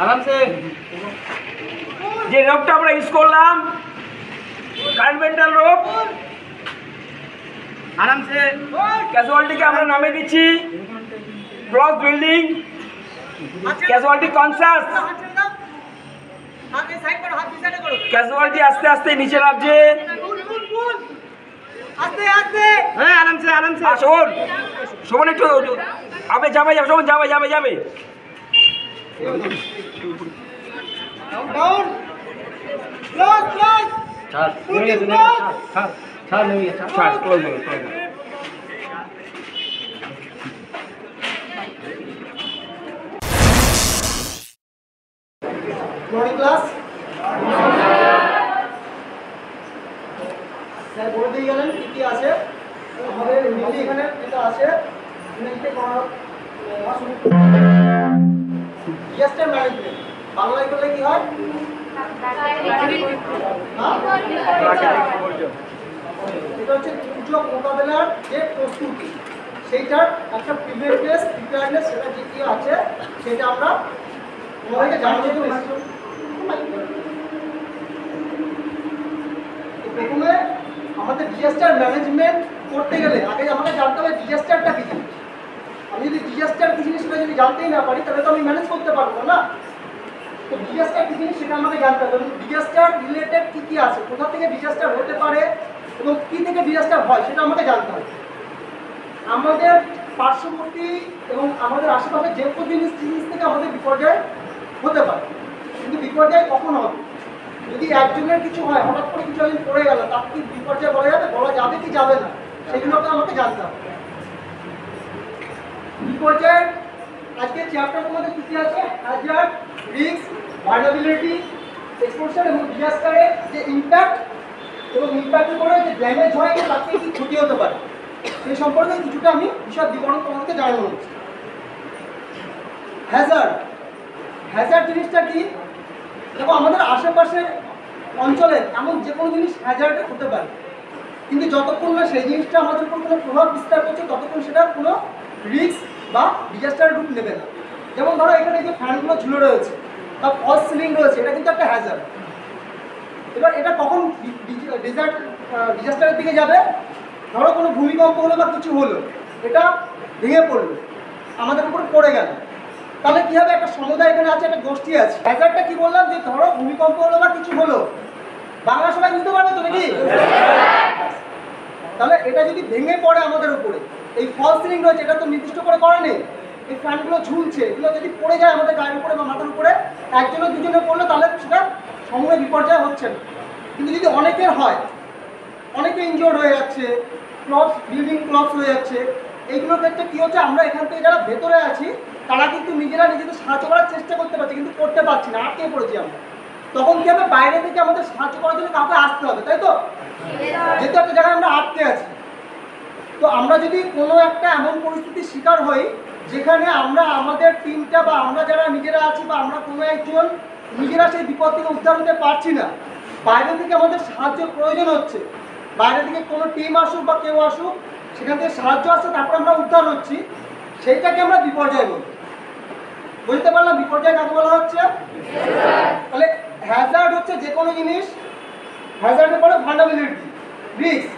आराम से যে রোপটা আমরা ইউজ করলাম কার্পেন্টার রোপ आराम से ক্যাজুয়ালিটিকে আমরা নামে দিচ্ছি block building casualty conscious casualty আস্তে আস্তে নিচে নামছে আস্তে আস্তে হ্যাঁ आराम से শোন শোন একটু আবে যাবে শোন যাবে डाउन क्लोज छाड़ नहीं है छाड़ क्लोज मॉर्निंग क्लास স্যার বলে দিয়ে গেলেন কি কি আছে আমাদের মিলি এখানে যেটা আছে মিলিতে করা ডিজাস্টার ম্যানেজমেন্ট বাংলায় বললে কি হয় এটা হচ্ছে দুর্যোগ মোকাবেলার যে প্রস্তুতি সেইটার একটা প্রিপেয়ারনেস সেটা যে কি আছে সেটা আমরা তোমাদেরকে জানাতে পেরেছি। প্রথমে আমাদের ডিজাস্টার ম্যানেজমেন্ট করতে গেলে আগে আমাকে জানতে হবে ডিজাস্টারটা কি জিনিস। আমি যদি ডিজাস্টার কি জিনিস সেটা যদি জানতেই না পারি তাহলে তো আমি ম্যানেজ করতে পারবো না। তো ডিজাস্টার কি জিনিস সেটা আমাকে জানতে হবে এবং ডিজাস্টার রিলেটেড কী কী আছে, কোথা থেকে ডিজাস্টার হতে পারে এবং কী থেকে ডিজাস্টার হয় সেটা আমাকে জানতে হবে। আমাদের পার্শ্ববর্তী এবং আমাদের আশেপাশে যে কোনো জিনিস থেকে আমাদের বিপর্যয় হতে পারে, কিন্তু বিপর্যয় কখন হবে? যদি একজনের কিছু হয়, হঠাৎ করে কিছু একজন পড়ে গেল, তার কি বিপর্যয় বলা যাবে কি যাবে না, সেগুলোকে আমাকে জানতে হবে। বিপর্যয়ের আজকে চ্যাপ্টার মধ্যে কী কী আছে? হ্যাজার্ড, রিস্ক, ভালনারেবিলিটি, এক্সপোজার এবং ডিজাস্টারের যে ইম্প্যাক্ট এবং ইম্প্যাক্টের পরে যে ড্যামেজ হয় তার থেকে কী ক্ষতি হতে পারে সেই সম্পর্কে কিছুটা আমি বিশদ বিবরণ তোমাদেরকে জানানো হচ্ছে। হ্যাজার্ড জিনিসটা কি? দেখো আমাদের আশেপাশের অঞ্চলে এমন যে কোনো জিনিস হ্যাজার্ডে হতে পারে, কিন্তু যতক্ষণ না সেই জিনিসটা আমাদের উপর কোনো প্রভাব বিস্তার করছে ততক্ষণ সেটার কোনো রিস্ক বা ডিজাস্টারের রূপ নেবে না। যেমন ধরো এখানে যে ফ্যানগুলো ঝুলে রয়েছে বা ফলস সিলিং রয়েছে, এটা কিন্তু একটা হ্যাজার্ড। এবার এটা কখন ডিজাস্টারের দিকে যাবে? ধরো কোনো ভূমিকম্প হলো বা কিছু হলো, এটা ভেঙে পড়লো, আমাদের উপর পড়ে গেল, তাহলে কী হবে? একটা সমুদায় এখানে আছে, একটা গোষ্ঠী আছে। হ্যাজার্ডটা কি বললাম? যে ধরো ভূমিকম্প হলো বা কিছু হলো, বাংলা সবাই বুঝতে পারবে তো নাকি? তাহলে এটা যদি ভেঙে পড়ে আমাদের উপরে, এই ফলস সিলিং রয়েছে এটা তো নির্দিষ্ট করে করা নেই, এই ফ্যানগুলো ঝুলছে, এগুলো যদি পড়ে যায় আমাদের গায়ের উপরে বা মাথার উপরে, একজনের দুজনে পড়লে তাহলে সেটা সমূহে বিপর্যয় হচ্ছে না। কিন্তু যদি অনেকের হয়, অনেকে ইনজোর্ড হয়ে যাচ্ছে, বিল্ডিং ক্লপস হয়ে যাচ্ছে, এইগুলোর ক্ষেত্রে কী হচ্ছে? আমরা এখান থেকে যারা ভেতরে আছি তারা কিন্তু নিজেদের সাহায্য করার চেষ্টা করতে পারছি, কিন্তু করতে পারছি না, আটকে পড়েছি আমরা। তখন কী হবে? বাইরে থেকে আমাদের সাহায্য করার জন্য কাউকে আসতে হবে, তাই তো? যেহেতু একটা জায়গায় আমরা আটকে আছি, তো আমরা যদি কোনো একটা এমন পরিস্থিতির শিকার হই যেখানে আমরা আমাদের টিমটা বা আমরা যারা নিজেরা আছি বা আমরা কোনো একজন নিজেরা সেই বিপদ থেকে উদ্ধার হতে পারছি না, বাইরে থেকে আমাদের সাহায্যের প্রয়োজন হচ্ছে, বাইরে থেকে কোনো টিম আসুক বা কেউ আসুক, সেখান থেকে সাহায্য আসছে, তারপর আমরা উদ্ধার হচ্ছি, সেইটাকে আমরা বিপর্যয় বলি। বুঝতে পারলাম বিপর্যয় কাকে বলা হচ্ছে? তাহলে হ্যাজার্ড হচ্ছে যে কোনো জিনিস, হ্যাজার্ডের পরে ভালনারেবিলিটি, রিস্ক।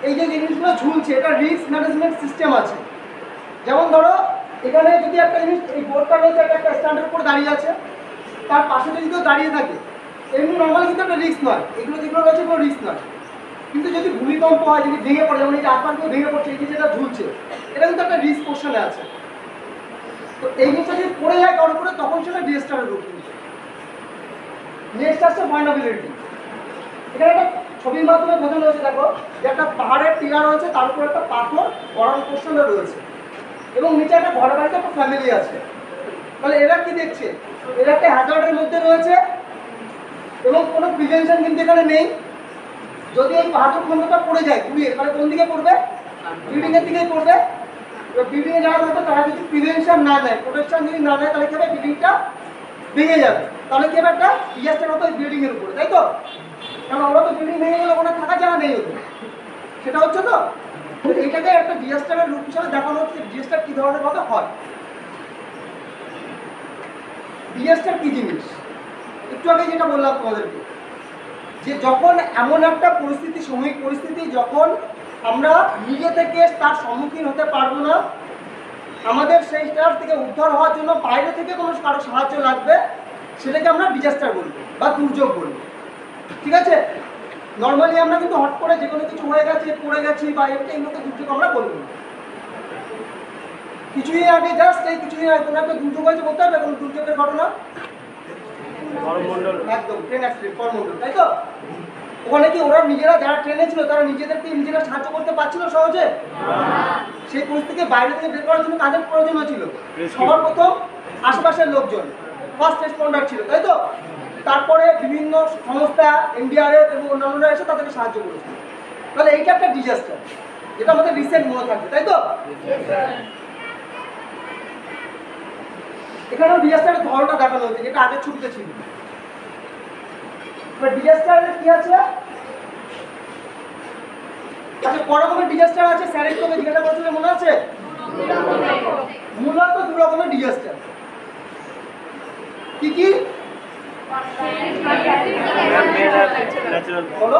এই যে জিনিসগুলো ঝুলছে এটা রিস্ক ম্যানেজমেন্ট সিস্টেম আছে। যেমন ধরো এখানে যদি একটা জিনিস, এই বোর্ডটা রয়েছে একটা স্ট্যান্ডের উপর দাঁড়িয়ে আছে, তার পাশে যদি কেউ দাঁড়িয়ে থাকে, এমনি নর্মাল কিন্তু একটা রিস্ক নয়, এগুলো যেগুলো রয়েছে কোনো রিস্ক নয়। কিন্তু যদি ভূমিকম্প হয়, যদি ভেঙে পড়ে, যেমন এই যে আকার দিয়ে ভেঙে পড়ছে, এই যে যেটা ঝুলছে এটা কিন্তু একটা রিস্ক পোর্শনে আছে। তো এই জিনিসটা যদি পড়ে যায় কারোর উপরে, তখন সেটা ডিজাস্টারের রূপ নিচ্ছে। নেক্সট আসছে ভালনারেবিলিটি। এখানে একটা ছবির মাধ্যমে বোঝানো হয়েছে, দেখো যে একটা পাহাড়ের টিলা রয়েছে, তার উপর একটা পাথর গরম পোর্শনে রয়েছে এবং নিচে একটা ঘর বাড়িতে একটা ফ্যামিলি আছে। তাহলে এরা কি দেখছে? এরা একটা হ্যাজার্ডের মধ্যে রয়েছে এবং কোনো প্রিভেনশন কিন্তু এখানে নেই। যদি এই পাথর খণ্ডটা পড়ে যায় ঘুরিয়ে, তাহলে কোন দিকে পড়বে? বিল্ডিংয়ের দিকেই পড়বে। এবার বিল্ডিংয়ে যাওয়ার মতো তারা যদি প্রিভেনশন না নেয়, প্রোটেকশন যদি না নেয়, তাহলে কি হবে? বিল্ডিংটা ভেঙে যাবে। তাহলে কি হবে? একটা ডিজাস্টার হতো এই বিল্ডিংয়ের উপরে, তাই তো? কারণ ওরা তো বিল্ডিং ভেঙে গেলে ওখানে থাকা জায়গা নেই হতো, সেটা হচ্ছে তো। এইটাকে একটা ডিজাস্টারের রূপ হিসাবে দেখানো হচ্ছে, ডিজাস্টার কী ধরনের ভাবে হয়। ডিজাস্টার কি জিনিস? একটু আগে যেটা বললাম তোমাদেরকে, যে যখন এমন একটা পরিস্থিতি, সাময়িক পরিস্থিতি, যখন আমরা নিজে থেকে তার সম্মুখীন হতে পারবো না, আমাদের সেইটার থেকে উদ্ধার হওয়ার জন্য বাইরে থেকে কোনো কারো সাহায্য লাগবে, সেটাকে আমরা ডিজাস্টার বলবো বা দুর্যোগ বলবো। ঠিক আছে? নর্মালি আমরা কিন্তু হট করে যে কোনো কিছু হয়ে গেছে, পড়ে গেছি বা এগুলোকে দুর্যোগ আমরা বলবো না। কিছুদিন আগে জাস্ট এই কিছুদিন আগে কোনো একটা দুর্যোগ হয়েছে, বলতে হবে কোনো দুর্যোগের ঘটনা, একদম ট্রেন অ্যাক্সিডেন্ট, করমণ্ডল, তাই তো? ওখানে কি ওরা নিজেরা যারা ট্রেনে ছিল তারা নিজেদেরকে নিজেরা সাহায্য করতে পারছিল সহজে? সেই পরিস্থিতিকে বাইরে থেকে বের করার জন্য কাদের প্রয়োজন হয়েছিল? সবার প্রথম আশেপাশের লোকজন, ফার্স্ট রেসপন্ডার ছিল, তাই তো? তারপরে বিভিন্ন সংস্থা, এনডিআরএফ এবং অন্যান্যরা এসে তাদেরকে সাহায্য করেছিল। তাহলে এইটা একটা ডিজাস্টার, যেটা আমাদের রিসেন্ট মনে থাকবে, তাই তো? এখানেও ডিজাস্টারের ধরনটা দেখানো হয়েছে, যেটা আগের ছবিতে ছিল। ডিজাস্টারের কি আছে? আচ্ছা, কত রকমের ডিজাস্টার আছে স্যারের তোকে জিজ্ঞাসা করছিল, মনে আছে? মূলত দু রকমের ডিজাস্টার। কি কি? বলো।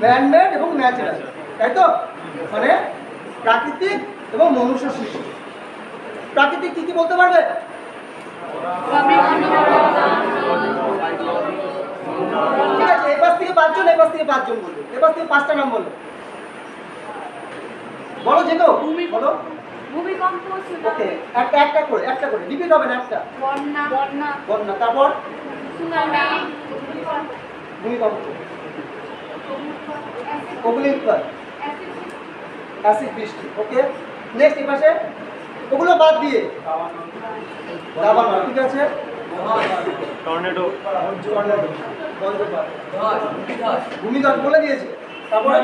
ম্যানমেড এবং ন্যাচারাল, তাই তো? মানে প্রাকৃতিক এবং মনুষ্য সৃষ্ট। প্রাকৃতিক কি কি বলতে পারবে? ঠিক আছে, এই পাশ থেকে 5 জন, এই পাশ থেকে 5 জন বলবে, এই পাশ থেকে 5টা নাম বলো। বলো যে কেউ বলো। ভূমিকম্প, ওকে, একটা করে রিপিট হবে না, একটা। বন্যা, তারপর ভূমিকম্প, অগ্নিকার, অ্যাসিড বৃষ্টি। ওকে, নেক্সট এই পাশে ওগুলো বাদ দিয়ে দাবানল, ঠিক আছে? টর্নেডো, ভূমিধস বলে দিয়েছে। তারপরে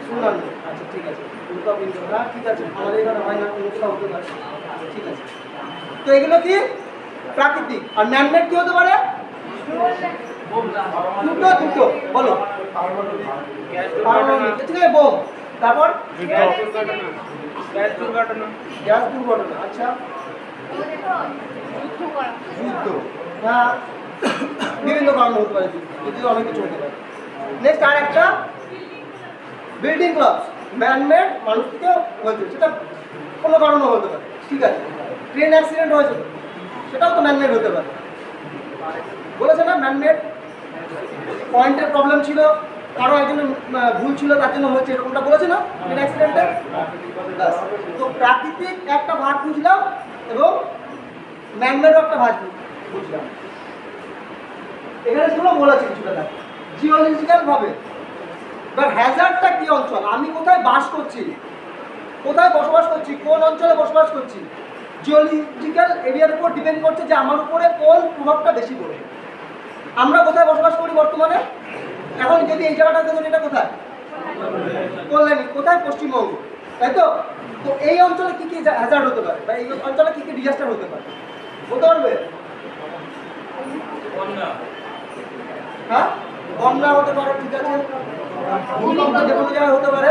সুনামি, আচ্ছা ঠিক আছে। উল্কাপিণ্ড, হ্যাঁ ঠিক আছে, আমাদের এখানে হয় না, কোনো কোথাও হতে পারে, ঠিক আছে। তো এগুলো কি প্রাকৃতিক। আর ম্যানমেড কি হতে পারে? দুটো বলো। পারমাণবিক, ঠিক আছে, বোম। তারপর গ্যাস দুর্ঘটনা, আচ্ছা, যুদ্ধ, হ্যাঁ বিভিন্ন কারণ হতে পারে, যুদ্ধ অনেক কিছু হতে পারে। নেক্সট আর একটা বিল্ডিং ক্লাবস, ম্যানমেড, মানুষ থেকে হয়েছে, সেটা কোনো কারণও হতে পারে, ঠিক আছে। ট্রেন অ্যাক্সিডেন্ট হয়েছে, সেটাও তো ম্যানমেড হতে পারে, বলেছে না? ম্যানমেড, পয়েন্টের প্রবলেম ছিল, কারো একজনের ভুল ছিল, তার জন্য হচ্ছে, এরকমটা বলেছে না ট্রেন অ্যাক্সিডেন্টে? তো প্রাকৃতিক একটা ভাগ বুঝলাম এবং ম্যানমেডও একটা ভাগ বুঝলাম। এখানে শুনো বলেছে কিছুটা দেখ, জিওলজিক্যাল ভাবে। এবার হ্যাজার্ডটা কি অঞ্চল, আমি কোথায় বাস করছি, কোথায় বসবাস করছি, কোন অঞ্চলে বসবাস করছি, জিওলজিক্যাল এরিয়ার উপর ডিপেন্ড করছে যে আমার উপরে কোন প্রভাবটা বেশি পড়বে। আমরা কোথায় বসবাস করি বর্তমানে? এখন যদি এই জায়গাটাতে ধরি, এটা কোথায়? কল্যাণী, কোথায়? পশ্চিমবঙ্গ, তাই তো? তো এই অঞ্চলে কি কি হ্যাজার্ড হতে পারে, বা এই অঞ্চলে কি কি ডিজাস্টার হতে পারে বলতে পারবে? হ্যাঁ, বন্যা হতে পারে, ঠিক আছে। ভূমিকম্প যে কোনো জায়গায় হতে পারে।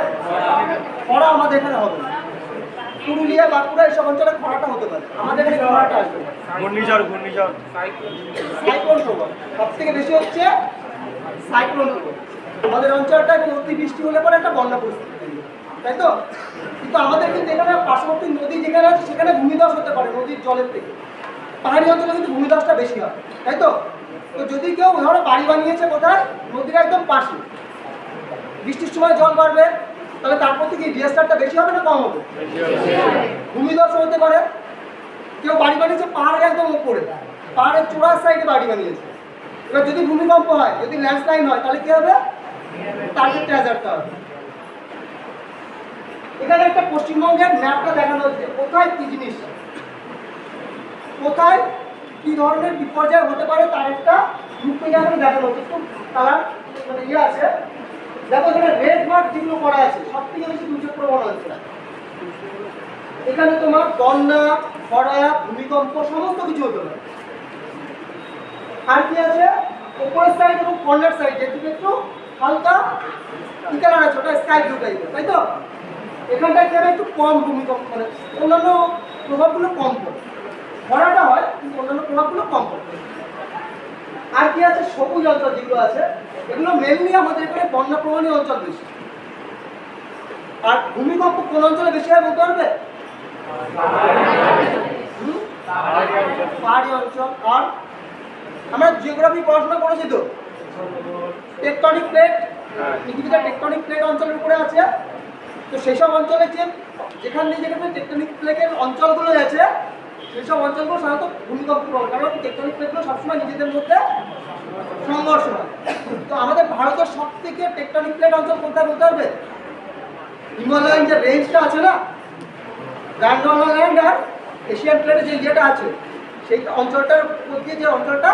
খরা আমাদের এখানে হবে না, পুরুলিয়া, বাঁকুড়া এইসব অঞ্চলে খরাটা হতে পারে, আমাদের এখানে খরাটা আসবে। ঘূর্ণিঝড়, সাইক্লোন প্রবল, সব থেকে বেশি হচ্ছে সাইক্লোন প্রবল। আমাদের অঞ্চলটা অতিবৃষ্টি হলে পরে একটা বন্যা পরিস্থিতি তৈরি হয়, তাই তো? কিন্তু আমাদের কিন্তু এখানে পার্শ্ববর্তী নদী যেখানে আছে সেখানে ভূমিধস হতে পারে নদীর জলের থেকে। পাহাড়ি অঞ্চলে কিন্তু ভূমিধসটা বেশি হয়, তাই তো? তো যদি কেউ ধরো বাড়ি বানিয়েছে কোথায়, নদীর একদম পাশে, বৃষ্টির সময় জল বাড়বে, তাহলে তারপর থেকে ডিজাস্টারটা বেশি হবে না কম হবে? ভূমিধস হতে পারে। কেউ বাড়ি বানিয়েছে পাহাড়ের একদম উপরে, পাহাড়ের চূড়ার সাইডে বাড়ি বানিয়েছে, এবার যদি ভূমিকম্প হয়, যদি ল্যান্ডস্লাইড হয়, তাহলে কি হবে? তার ক্ষেত্রে হ্যাজার্ডটা হবে। এখানে একটা পশ্চিমবঙ্গের ম্যাপটা দেখানো হচ্ছে, কোথায় কি জিনিস, কোথায় কি ধরনের বিপর্যয় হতে পারে, তার একটা রূপরেখা এখানে দেখানো হচ্ছে। একটু কালার মানে ইয়ে আছে, দেখো এখানে রেড মার্ক যেগুলো করা আছে, সব থেকে বেশি দুর্যোগ প্রবণ হচ্ছে। এখানে তোমার বন্যা, খরা, ভূমিকম্প সমস্ত কিছু হতে পারে। আর কি আছে? উপরের সাইড এবং কর্নার সাইড, যেটুকু একটু হালকা কি কালার আছে, ওটা স্কাই ব্লু টাইপের, তাই তো? এখানটায় যারা একটু কম ভূমিকম্প মানে অন্যান্য প্রভাবগুলো কম পড়ে, খরাটা হয় কিন্তু অন্যান্য প্রভাবগুলো কম পড়ে। আর কি আছে, সবুজ অঞ্চল যেগুলো আছে এগুলো মেনলি আমাদের এখানে বন্যা প্রবণী অঞ্চল বেশি। আর ভূমিকম্প কোন অঞ্চলে বেশি হয় বলতে পারবে? পাহাড়ি অঞ্চল। আর আমরা জিওগ্রাফি পড়াশোনা করেছি তো, টেকটনিক প্লেট, পৃথিবীতে টেকটনিক প্লেট অঞ্চলের উপরে আছে। তো সেই সব অঞ্চলে যেখানে টেকটনিক প্লেটের অঞ্চলগুলো আছে সেই সব অঞ্চলগুলো সাধারণত ভূমিকম্প প্রবণ, কারণ টেকটনিক প্লেটগুলো সবসময় নিজেদের মধ্যে সংঘর্ষ হয়। তো আমাদের ভারতের সব থেকে টেকটনিক প্লেট অঞ্চল কোনটা বলতে পারবে? হিমালয়ান যে রেঞ্জটা আছে না, গ্র্যান্ড আর এশিয়ান প্লেটে যে ইয়েটা আছে সেই অঞ্চলটার উপর দিয়ে যে অঞ্চলটা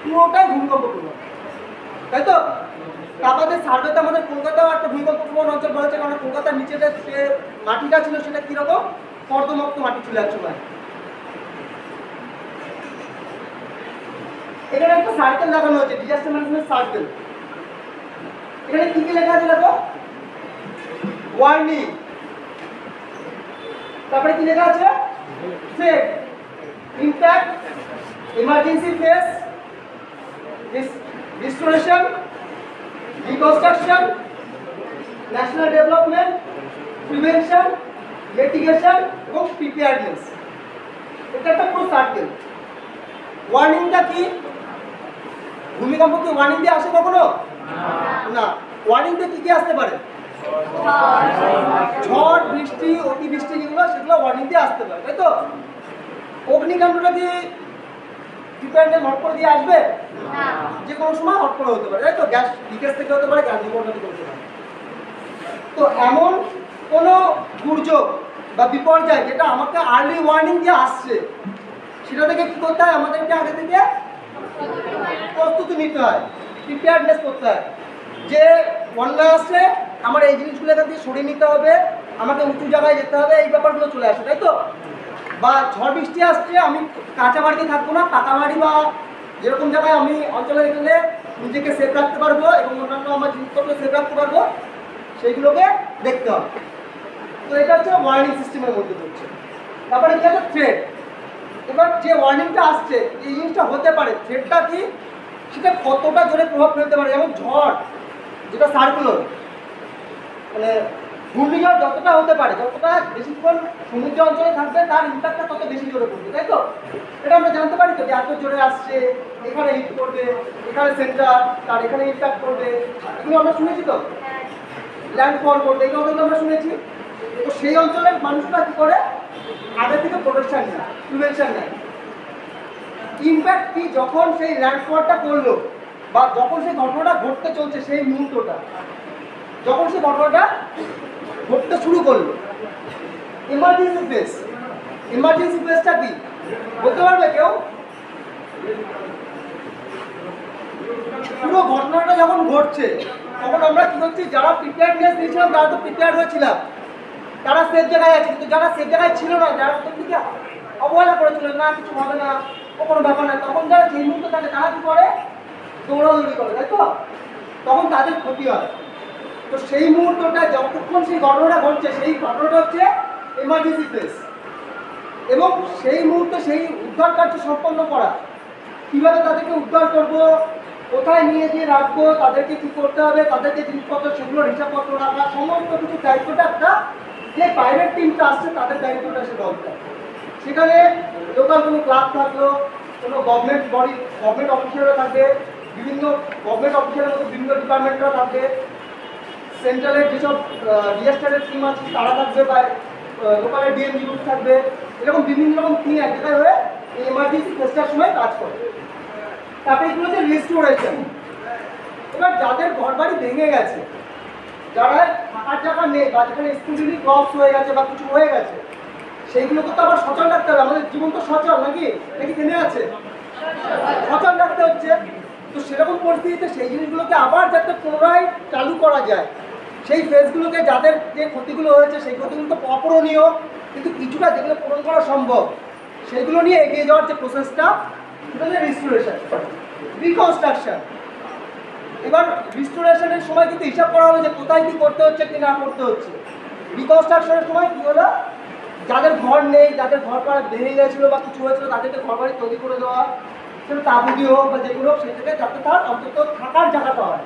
পুরোটাই ভূমিকম্প প্রবণ, তাই তো? আমাদের সার্ভেতে আমাদের কলকাতাও একটা ভূমিকম্প প্রবণ অঞ্চল বলেছে, কারণ কলকাতার নিচে যে মাটিটা ছিল সেটা কিরকম কর্দমুক্ত মাটি ছিল এক সময়। এখানে একটা সার্কেল লাগানো হচ্ছে, ডিজাস্টার ম্যানেজমেন্ট সার্কেল। এখানে কি কি লেখা আছে দেখো, ওয়ার্নিং, তারপরে কি লেখা আছে, threat, impact, emergency phase, restoration, reconstruction, national development, prevention, mitigation এবং প্রিপেয়ারনেস। এটা একটা পুরো সার্কেল। ওয়ার্নিংটা কি? ভূমিকম্প কি ওয়ার্নিং দিয়ে আসে কখনো? না। ওয়ার্নিং দিয়ে কি কি আসতে পারে? ঝড়, বৃষ্টি, অতিবৃষ্টি, যেগুলো সেগুলো ওয়ার্নিং দিয়ে আসতে পারে, তাই তো? অগ্নিকাণ্ডটা কি প্রিপেয়ারনেস হট করে দিয়ে আসবে? যে কোনো সময় হট করে হতে পারে, তাই তো? গ্যাস লিকেজ থেকে হতে পারে, গ্যাস দুর্ঘটনা থেকে হতে পারে। তো এমন কোনো দুর্যোগ বা বিপর্যয় যেটা আমাকে আর্লি ওয়ার্নিং দিয়ে আসছে, সেটা থেকে কী করতে হয়? আমাদেরকে আগে থেকে প্রস্তুতি নিতে হয়, প্রিপেয়ারনেস করতে হয়। যে বন্যা আসলে আমার এই জিনিসগুলো এখান থেকে সরিয়ে নিতে হবে, আমাকে উঁচু জায়গায় যেতে হবে, এই ব্যাপারগুলো চলে আসে, তাই তো? বা ঝড় বৃষ্টি আসছে, আমি কাঁচা বাড়িতে থাকবো না, পাকা বাড়ি বা যেরকম জায়গায় আমি অঞ্চলে গেলে নিজেকে সেফ রাখতে পারবো এবং অন্যান্য আমার জিনিসপত্র সেফ রাখতে পারবো, সেইগুলোকে দেখতে হবে। তো এটা হচ্ছে ওয়ার্নিং সিস্টেমের মধ্যে পড়ছে। তারপরে কি আছে, থ্রেট। এবার যে ওয়ার্নিংটা আসছে, এই জিনিসটা হতে পারে, থ্রেটটা কি, সেটা কতটা জোরে প্রভাব ফেলতে পারে। যেমন ঝড়, যেটা সার্কুলার, মানে ঘূর্ণিঝড় যতটা হতে পারে, যতটা বেশিক্ষণ সমুদ্র অঞ্চলে থাকবে তার ইম্প্যাক্টটা তত বেশি জোরে পড়বে, তাই তো? এটা আমরা জানতে পারি তো যে এত জোরে আসছে, এখানে হিট করবে, এখানে সেন্টার, তার এখানে ইম্প্যাক্ট করবে, এগুলো আমরা শুনেছি তো। ল্যান্ডফল করবে, এগুলো কিন্তু আমরা শুনেছি। তো সেই অঞ্চলের মানুষরা কী করে, আগে থেকে প্রোটেকশন নেয়, প্রিভেনশন নেয়। ইম্প্যাক্ট কি, যখন সেই ল্যান্ডফলটা করলো বা যখন সেই ঘটনাটা ঘটতে চলছে, সেই মুহূর্তটা যখন সেই ঘটনাটা ঘটতে শুরু করলো, ইমার্জেন্সি ফেজ। ইমার্জেন্সি ফেজটা কি বলতে পারবে কেউ? পুরো ঘটনাটা যখন ঘটছে তখন আমরা কি করছি, যারা প্রিপেয়ারনেস নিয়েছিলাম তারা তো প্রিপেয়ার হয়েছিলাম, তারা সেফ জায়গায় আছে। কিন্তু যারা সেফ জায়গায় ছিল না, যারা প্রথম দিকে অবহেলা করেছিল, না কিছু হবে না, ও কোনো ব্যাপার না, তখন যারা সেই মুহূর্তে থাকে তারা কি করে, দৌড়াদৌড়ি করে, তাই তো? তখন তাদের ক্ষতি হয়। তো সেই মুহূর্তটা যতক্ষণ সেই ঘটনাটা ঘটছে, সেই ঘটনাটা হচ্ছে এমার্জেন্সি ফেজ। এবং সেই মুহূর্তে সেই উদ্ধার কার্য সম্পন্ন করা, কীভাবে তাদেরকে উদ্ধার করব, কোথায় নিয়ে গিয়ে রাখবো, তাদেরকে কী করতে হবে, তাদেরকে জিনিসপত্র সেগুলোর হিসাবপত্র রাখা, সমস্ত কিছু দায়িত্বটা একটা যে বাইরের টিমটা আসছে তাদের দায়িত্বটা সে বলতে। সেখানে লোকাল কোনো ক্লাব থাকলো, কোনো গভর্নমেন্ট বডি, গভর্নমেন্ট অফিসাররা থাকবে, বিভিন্ন গভর্নমেন্ট অফিসারের মতো বিভিন্ন ডিপার্টমেন্টরা থাকবে, সেন্ট্রালের যেসব ডিজাস্টারের টিম আছে তারা থাকবে, বা লোকালের ডিএমজি গ্রুপ থাকবে, এরকম বিভিন্ন রকম টিম এক জায়গায় হয়ে এই এমার্জেন্সি ফেজটার সময় কাজ করে। তারপরে এগুলো হচ্ছে রিস্টোরেশন। এবার যাদের ঘর বাড়ি ভেঙে গেছে, যারা থাকার জায়গা নেই, বা যেখানে স্কুলগুলি ক্রস হয়ে গেছে বা কিছু হয়ে গেছে, সেইগুলোকে তো আবার সচল রাখতে হবে। আমাদের জীবন তো সচল, নাকি নাকি থেমে আছে? সচল রাখতে হচ্ছে। তো সেরকম পরিস্থিতিতে সেই জিনিসগুলোকে আবার যাতে পুনরায় চালু করা যায়, সেই ফেজগুলোকে, যাদের যে ক্ষতিগুলো হয়েছে সেই ক্ষতিগুলো তো অপূরণীয়, কিন্তু কিছুটা যেগুলো পূরণ করা সম্ভব সেগুলো নিয়ে এগিয়ে যাওয়ার যে প্রসেসটা, সেটা হচ্ছে রিস্টোরেশন, রিকনস্ট্রাকশন। এবার রিস্টোরেশনের সময় কিন্তু হিসাব করা হলো যে কোথায় কী করতে হচ্ছে কি না করতে হচ্ছে। রিকনস্ট্রাকশনের সময় কী হলো, যাদের ঘর নেই, যাদের ঘর পাড়া ভেঙে গেছিলো বা কিছু হয়েছিল, তাদেরকে ঘর বাড়ি তৈরি করে দেওয়া, সেটা তাবু দিয়ে হোক বা যেগুলো হোক, সেটাকে যাতে তার অন্তত থাকার জায়গাটা হয়।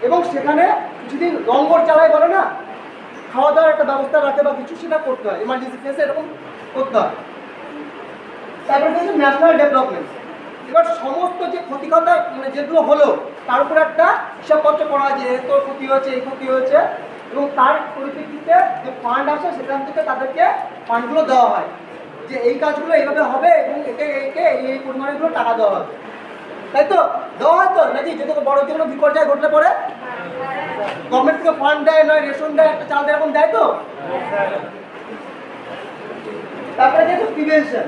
এবং সেখানে কিছুদিন লঙ্গর চালায় বলে না, খাওয়া দাওয়ার একটা ব্যবস্থা রাখে বা কিছু, সেটা করতে হয়, এমার্জেন্সি কেসে এরকম করতে হয়। তারপরে হচ্ছে ন্যাশনাল ডেভেলপমেন্ট। এবার সমস্ত যে ক্ষতিকতা মানে যেগুলো হলো তার উপরে একটা হিসাবপত্র করা হয় যে তোর ক্ষতি হয়েছে, এই ক্ষতি হয়েছে, এবং তার পরিপ্রেক্ষিতে যে ফান্ড আসে সেখান থেকে তাদেরকে ফান্ডগুলো দেওয়া হয় যে এই কাজগুলো এইভাবে হবে এবং একে একে এই পরিমাণেগুলো টাকা দেওয়া হবে, তাই তো? দেওয়া হয় তো নাকি? যদি বড় কোনো বিপর্যয় ঘটলে পরে গভর্নমেন্ট থেকে ফান্ড দেয়, নয় রেশন দেয়, একটা চাল এরকম দেয় তো। তারপরে যেহেতু প্রিভেনশন,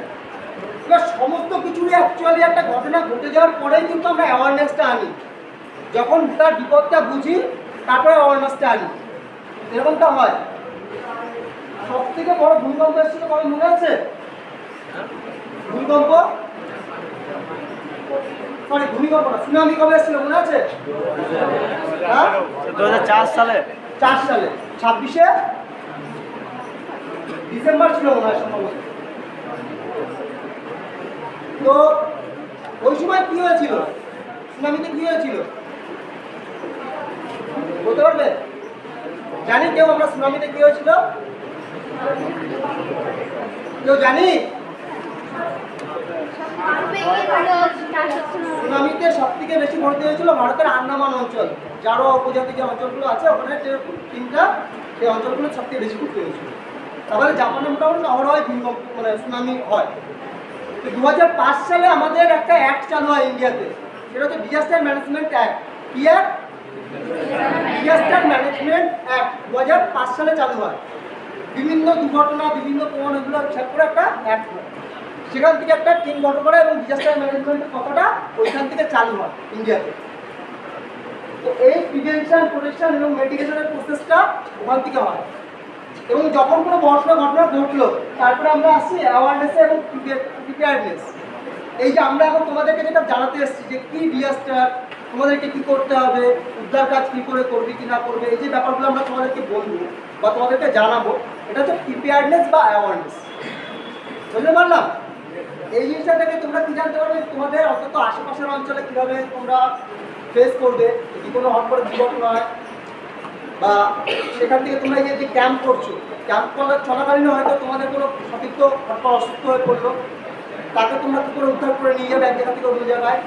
এবার সমস্ত কিছুরই অ্যাকচুয়ালি একটা ঘটনা ঘটে যাওয়ার পরেই কিন্তু আমরা অ্যাওয়ারনেসটা আনি, যখন তার বিপদটা বুঝি তারপরে অ্যাওয়ারনেসটা আনি, এরকমটা হয়। সব থেকে বড় ভূমিকম্প এসেছিল কবে মনে আছে? ভূমিকম্প, সরি ভূমিকম্প না, সুনামি কবে এসেছিল মনে আছে? 2004 সালে। 4 সালে 26শে ডিসেম্বর ছিল মনে হয় সম্ভবত। তো ওই সময় কি হয়েছিল, সুনামিতে কি হয়েছিল বলতে পারবে? জানি কেউ আমরা সুনামিতে কি হয়েছিল? কেউ জানি? সুনামিতে সব থেকে বেশি ক্ষতি হয়েছিল ভারতের আন্দামান অঞ্চল, যারো উপজাতি যে অঞ্চলগুলো আছে ওখানে যে তিনটা, সেই অঞ্চলগুলো সব থেকে বেশি ক্ষতি হয়েছিল। তাহলে জাপানে মোটামুটি অহরহ ভূমিকম্প মানে সুনামি হয়। তো 2005 সালে আমাদের একটা অ্যাক্ট চালু হয় ইন্ডিয়াতে, সেটা হচ্ছে ডিজাস্টার ম্যানেজমেন্ট অ্যাক্ট। কি অ্যাক্ট? ডিজাস্টার ম্যানেজমেন্ট অ্যাক্ট 2005 সালে চালু হয়। বিভিন্ন দুর্ঘটনা, বিভিন্ন প্রমাণ এগুলো হিসাব করে একটা অ্যাক্ট হয়। সেখান থেকে একটা টিম গঠন করা এবং ডিজাস্টার ম্যানেজমেন্টের কথাটা ওইখান থেকে চালু হয় ইন্ডিয়াতে। তো এই প্রিভেনশন, প্রোটেকশন এবং মেডিকেশনের প্রসেসটা ওখান থেকে হয়। এবং যখন কোনো বড়সড় ঘটনা ঘটলো তারপরে আমরা আসছি অ্যাওয়ারনেসে এবং প্রিপেয়ারনেস। এই যে আমরা এখন তোমাদেরকে যেটা জানাতে এসেছি যে কী ডিজাস্টার, তোমাদেরকে কী করতে হবে, উদ্ধার কাজ কী করে করবে কি না করবে, এই যে ব্যাপারগুলো আমরা তোমাদেরকে বলবো বা তোমাদেরকে জানাবো, এটা হচ্ছে প্রিপেয়ারনেস বা অ্যাওয়ারনেস। বুঝতে পারলাম? এই জিনিসটা থেকে তোমরা কী জানতে পারবে, তোমাদের অন্তত আশেপাশের অঞ্চলে কীভাবে তোমরা ফেস করবে যদি কোনো হট করে দুর্ঘটনা হয়, বা সেখান থেকে তোমরা এই যে ক্যাম্প করছো, ক্যাম্প করার চলাকালীন হয়তো তোমাদের কোনো সতীর্থ অথবা অসুস্থ হয়ে পড়লো, তাকে তোমরা কী করে উদ্ধার করে নিয়ে যাবে এক জায়গা থেকে অন্য জায়গায়,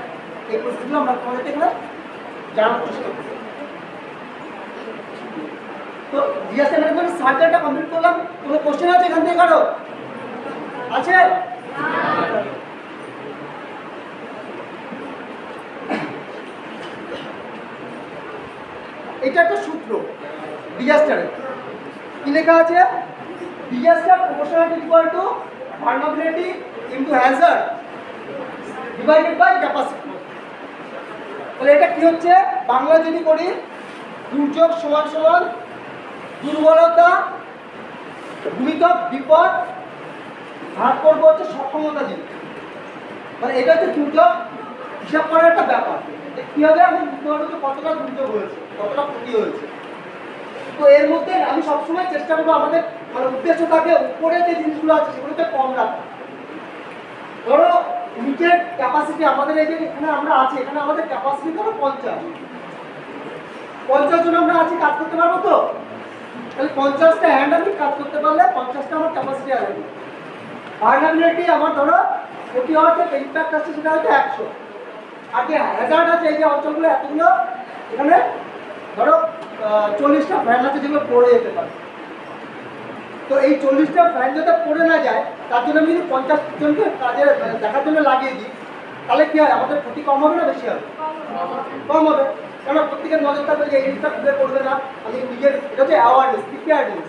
এই পরিস্থিতিগুলো আমরা তোমাদেরকে এখানে জানার চেষ্টা করি। তো ডিজাস্টার ম্যানেজমেন্ট সার্কেলটা কমপ্লিট করলাম। কোনো কোশ্চেন আছে এখান থেকে? কারো আছে? এটা একটা সূত্র ডিজাস্টারের। কি লেখা আছে? Disaster proportional equal to vulnerability into hazard divided by capacity. তাহলে এটা কি হচ্ছে, বাংলা যদি করি, দুর্যোগ সমান সমান দুর্বলতা ভূমিকম্প বিপদ ভাগ করবো হচ্ছে সক্ষমতা দিয়ে। মানে এটা হচ্ছে দুর্যোগ হিসাব করার একটা ব্যাপার। কীভাবে আমি বুঝতে পারবো যে কতটা দুর্যোগ হয়েছে, কতটা ক্ষতি হয়েছে। তো এর মধ্যে আমি সবসময় চেষ্টা করবো আমাদের মানে উদ্দেশ্য থাকে উপরে যে জিনিসগুলো আছে সেগুলোকে কম রাখা। ধরো নিচের ক্যাপাসিটি আমাদের এই যে এখানে আমরা আছি, এখানে আমাদের ক্যাপাসিটি ধরো 50 জন আমরা আছি, কাজ করতে পারবো তো? তাহলে 50টা হ্যান্ড আমি কাজ করতে পারলে 50টা আমার ক্যাপাসিটি আসবে। ভালনারেবিলিটি আমার ধরো ক্ষতি হওয়ার যে ইম্প্যাক্ট আছে সেটা হচ্ছে 100। আর যে হ্যাজার্ড আছে এই যে অঞ্চলগুলো এতগুলো, এখানে ধরো 40টা ফ্যান আছে যেগুলো পড়ে যেতে পারে। তো এই 40টা ফ্যান যাতে পড়ে না যায় তার জন্য আমি যদি 50 জনকে কাজে দেখার জন্য লাগিয়ে দিই, তাহলে কী হয়, আমাদের ক্ষতি কম হবে না বেশি হবে? কম হবে। কেন? প্রত্যেকের নজর থাকবে যে এই জিনিসটা খুঁজে করবে না। আমি নিজের, এটা হচ্ছে অ্যাওয়ারনেস, প্রিপেয়ারনেস।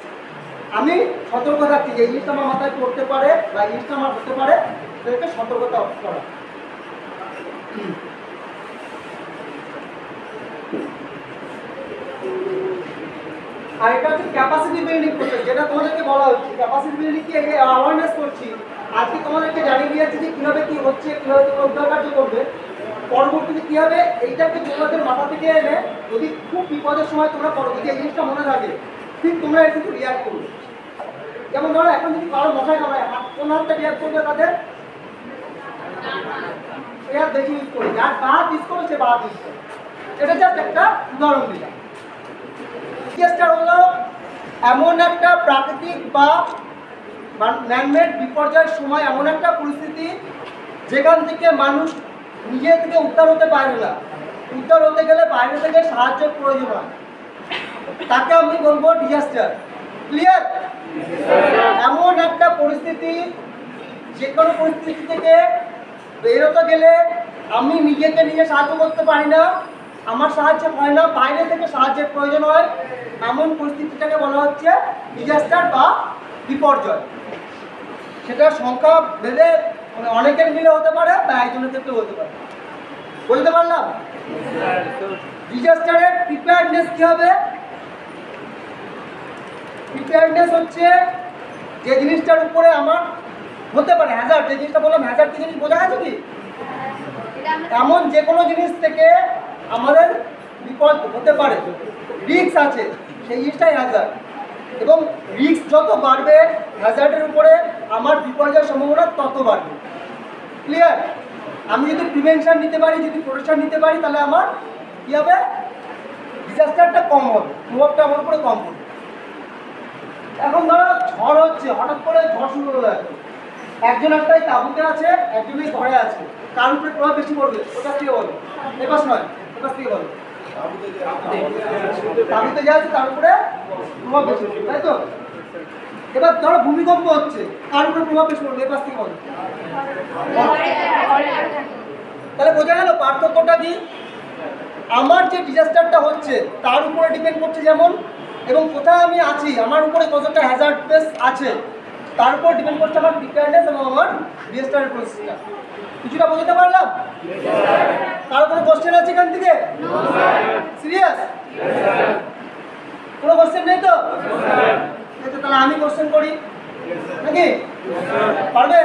আমি সতর্ক থাকছি যে এই জিনিসটা আমার মাথায় পড়তে পারে বা এই জিনিসটা আমার হতে পারে, সেটাকে সতর্কতা করা। আর এটা হচ্ছে ক্যাপাসিটি বিল্ডিং প্রসেস, যেটা তোমাদেরকে বলা হচ্ছে। ক্যাপাসিটি বিল্ডিং কি অ্যাওয়ারনেস করছি, আজকে তোমাদেরকে জানিয়ে দিয়েছি যে কীভাবে কী হচ্ছে, কীভাবে তোমরা উদ্ধার কার্য করবে। পরবর্তীতে কী হবে, এইটাকে তোমাদের মাথা থেকে এনে যদি খুব বিপদের সময় তোমরা করো, যদি এই জিনিসটা মনে থাকে ঠিক তোমরা একটু রিয়াক্ট করবে। যেমন ধরো এখন যদি কারো মশায় কামড়ায়, কোন হাতটা রিয়াক্ট করবে তাদের? এর বেশি ইউজ করি, যার বাদ ইউজ করো সে বাদ ইউজ করো। এটা জাস্ট একটা উদাহরণ দিলাম। কেসটা হলো এমন একটা প্রাকৃতিক বা ম্যানমেড বিপর্যয়ের সময় এমন একটা পরিস্থিতি যেখান থেকে মানুষ নিজে থেকে উদ্ধার হতে পারে না। উদ্ধার হতে গেলে বাইরে থেকে সাহায্যের প্রয়োজন হয়, তাকে আমি বলবো ডিজাস্টার। ক্লিয়ার? এমন একটা পরিস্থিতি, যে কোনো পরিস্থিতি থেকে বেরোতে গেলে আমি নিজেকে নিজে সাহায্য করতে পারি না, আমার সাহায্য হয় না, বাইরে থেকে সাহায্যের প্রয়োজন হয়, এমন পরিস্থিতিটাকে বলা হচ্ছে ডিজাস্টার বা বিপর্যয়। সেটা সংখ্যা ভেদে মানে অনেকের মিলে হতে পারে বা একজনের ক্ষেত্রে হতে পারে। বলতে পারলাম? ডিজাস্টারের প্রিপেয়ারনেস কী হবে? প্রিপেয়ারনেস হচ্ছে যে জিনিসটার উপরে আমার হতে পারে হ্যাজার্ড, যে জিনিসটা বললাম হ্যাজার্ড, কি জিনিস বোঝা গেছে কি? এমন যে কোনো জিনিস থেকে আমাদের বিপদ হতে পারে, রিস্ক আছে, সেই জিনিসটাই হ্যাজার্ড। এবং রিস্ক যত বাড়বে হ্যাজার্ডের উপরে আমার বিপর্যয়ের সম্ভাবনা তত বাড়বে। ক্লিয়ার? আমি যদি প্রিভেনশন নিতে পারি, যদি প্রোটেকশন নিতে পারি, তাহলে আমার কী হবে? ডিজাস্টারটা কম হবে, প্রভাবটা আমার উপরে কম হবে। এখন ধরো ঝড় হচ্ছে, হঠাৎ করে ঝড় শুরু হলো, একজন একটাই তাঁবুতে আছে, একজনই ঘরে আছে, কার উপরে প্রভাব বেশি পড়বে? ওটা থেকে বলো, এপাশ নয়, এপাশ থেকে বলো। তাঁবুতে যা আছে তার উপরে প্রভাব বেশি পড়বে, তাই তো? এবার ধরো ভূমিকম্প হচ্ছে, কার উপরে প্রভাব বেশি পড়বে? এপাশ থেকে বলো। তাহলে বোঝা গেল পার্থক্যটা কি? আমার যে ডিজাস্টারটা হচ্ছে তার উপরে ডিপেন্ড করছে যেমন, এবং কোথায় আমি আছি, আমার উপরে কতটা হ্যাজার্ডনেস আছে, তার উপর ডিপেন্ড করছে আমার প্রিপেয়ারনেস এবং আমার ডিজাস্টারের প্রসেসটা। কিছুটা বোঝাতে পারলাম? কারো কোনো কোশ্চেন আছে এখান থেকে? সিরিয়াস? কোনো কোশ্চেন নেই তো? তাহলে আমি কোশ্চেন করি নাকি? পারবে?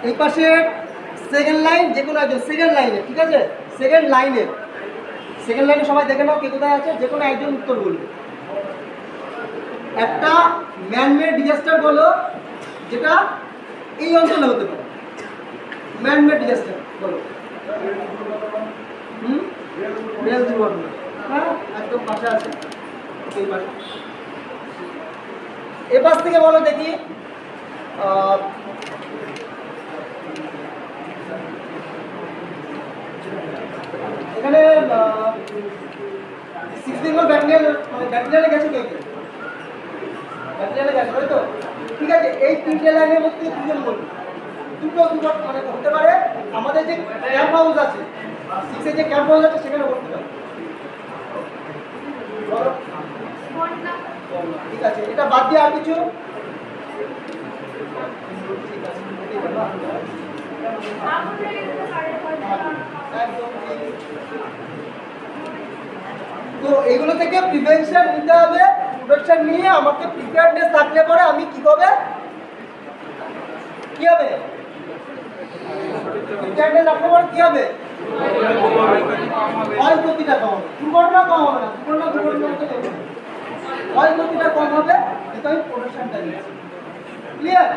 এই পাশে সেকেন্ড লাইন, যে কোনো একজন সেকেন্ড লাইনে, ঠিক আছে? সেকেন্ড লাইনে সবাই দেখে নাও কে কোথায় আছে, যে কোনো একজন উত্তর বলবে। একটা ম্যানমেড ডিজাস্টার বলো যেটা এই অঞ্চলে হতে পারে, ম্যানমেড ডিজাস্টার বলো। রেল দুর্ঘটনা, হ্যাঁ একদম পাশে আছে, এই পাশে। এ পাশ থেকে বলো দেখি, এখানে 6 বেঙ্গল ব্যাটালিয়নে গেছে কে কে? ব্যাটালিয়নে গেছে, তাই তো? ঠিক আছে, এই তিনটে লাইনের মধ্যে দুজন বলবে, দুটো মানে হতে পারে। আমাদের যে ক্যাম্প হাউস আছে, 6 যে ক্যাম্প হাউস আছে সেখানে করতে পারে। ঠিক আছে, এটা বাদ দিয়ে আর কিছু? ঠিক আছে, তো এইগুলো থেকে প্রিভেনশন নিতে হবে। প্রোটেকশন নিয়ে আমাকে প্রিপেয়ারনেস থাকলে পরে আমি কি হবে? প্রিপেয়ারনেস থাকলে পরে কি হবে? ক্ষয়ক্ষতিটা কম হবে, দুর্ঘটনা কম হবে না, ক্ষয়ক্ষতিটা কম হবে, কিন্তু আমি প্রোটেকশনটা নিচ্ছি। ক্লিয়ার?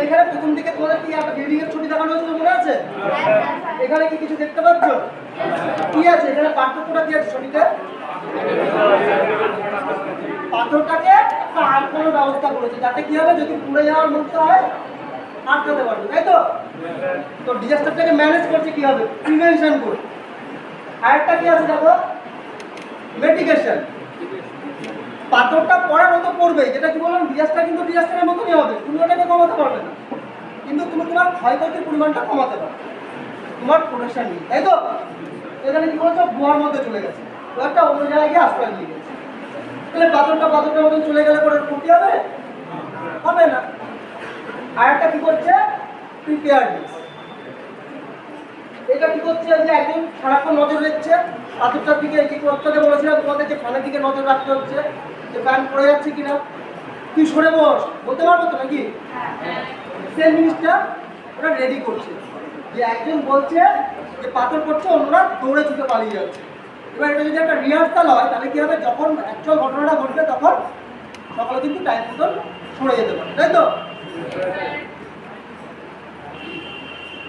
এখানে প্রথম দিকে তোমাদের কি একটা বিল্ডিং এর ছবি দেখানো হয়েছিল, মনে আছে? এখানে কি কিছু দেখতে পাচ্ছ? কি আছে এখানে? পার্থক্যটা কি আছে ছবিতে? পাথরটাকে একটা আটকানোর ব্যবস্থা করেছে, যাতে কি হবে, যদি পুড়ে যাওয়ার মুক্ত হয় আটকাতে পারবে, তাই তো? তো ডিজাস্টারটাকে ম্যানেজ করছে কি হবে? প্রিভেনশন করে। আরেকটা কি আছে দেখো, মিটিগেশন। পাথরটা পড়ার মতো পড়বে, যেটা কি বললাম, ডিজাস্টার কিন্তু ডিজাস্টারের মতনই হবে, তুমি ওটাকে কমাতে পারবে না, কিন্তু তুমি তোমার ক্ষয়ক্ষতির পরিমাণটা কমাতে পারবে তোমার প্রোটেকশন নিয়ে, তাই তো? এখানে কি বলছো, গুহার মধ্যে চলে গেছে, ও একটা অন্য জায়গায় গিয়ে আশ্রয় নিয়ে গেছে, তাহলে পাথরটার মতন চলে গেলে পরে ক্ষতি হবে? হবে না। আর একটা কি করছে, প্রিপেয়ারনেস। এটা কি করছে, যে একজন সারাক্ষণ নজর রাখছে পাথরটার দিকে, এই যে প্রত্যেকে বলেছিলাম তোমাদের যে ফ্যানের দিকে নজর রাখতে হচ্ছে, যে ফ্যান পড়ে যাচ্ছে কিনা, তুই সরে বস, বলতে পারবো তো নাকি? সেম জিনিসটা ওরা রেডি করছে, যে একজন বলছে যে পাথর করছে, অন্যরা দৌড়ে ছুটে পালিয়ে যাচ্ছে। এবার এটা যদি একটা রিহার্সাল হয় তাহলে কী হবে, যখন অ্যাকচুয়াল ঘটনাটা ঘটবে তখন সকালে কিন্তু টাইম মতন সরে যেতে পারে, তাই তো?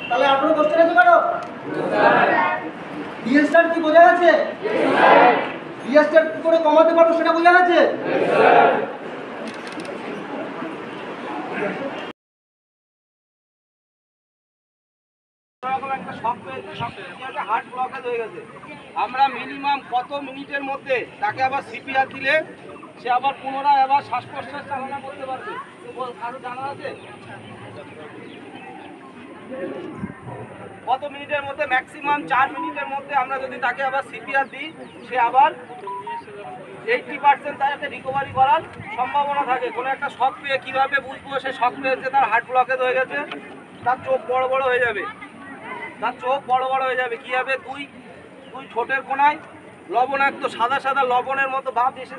তাহলে আপনারা কোশ্চেন আছে কারো? রিহার্সাল কি বোঝা গেছে? রিহার্সাল কি করে কমাতে পারবো সেটা বোঝা গেছে? হার্ট ব্লকেজ হয়ে গেছে, আমরা মিনিমাম কত মিনিটের মধ্যে তাকে আবার সিপিআর দিলে সে আবার পুনরায় আবার শ্বাস প্রশ্বাস চালনা করতে পারবে? কারো জানা আছে কত মিনিটের মধ্যে? ম্যাক্সিমাম 4 মিনিটের মধ্যে আমরা যদি তাকে আবার সিপিআর দিই, সে আবার 80% তাকে রিকভারি করার সম্ভাবনা থাকে। কোনো একটা শক পেয়ে কীভাবে বুঝবো সে শক পেয়েছে, তার হার্ট ব্লকেজ হয়ে গেছে, তার চোখ বড় বড় হয়ে যাবে, তার চোখ বড় বড় হয়ে যাবে। কী হবে, দুই ঠোঁটের কোনায় লবণাক্ত সাদা সাদা লবণের মতো ভাব এসে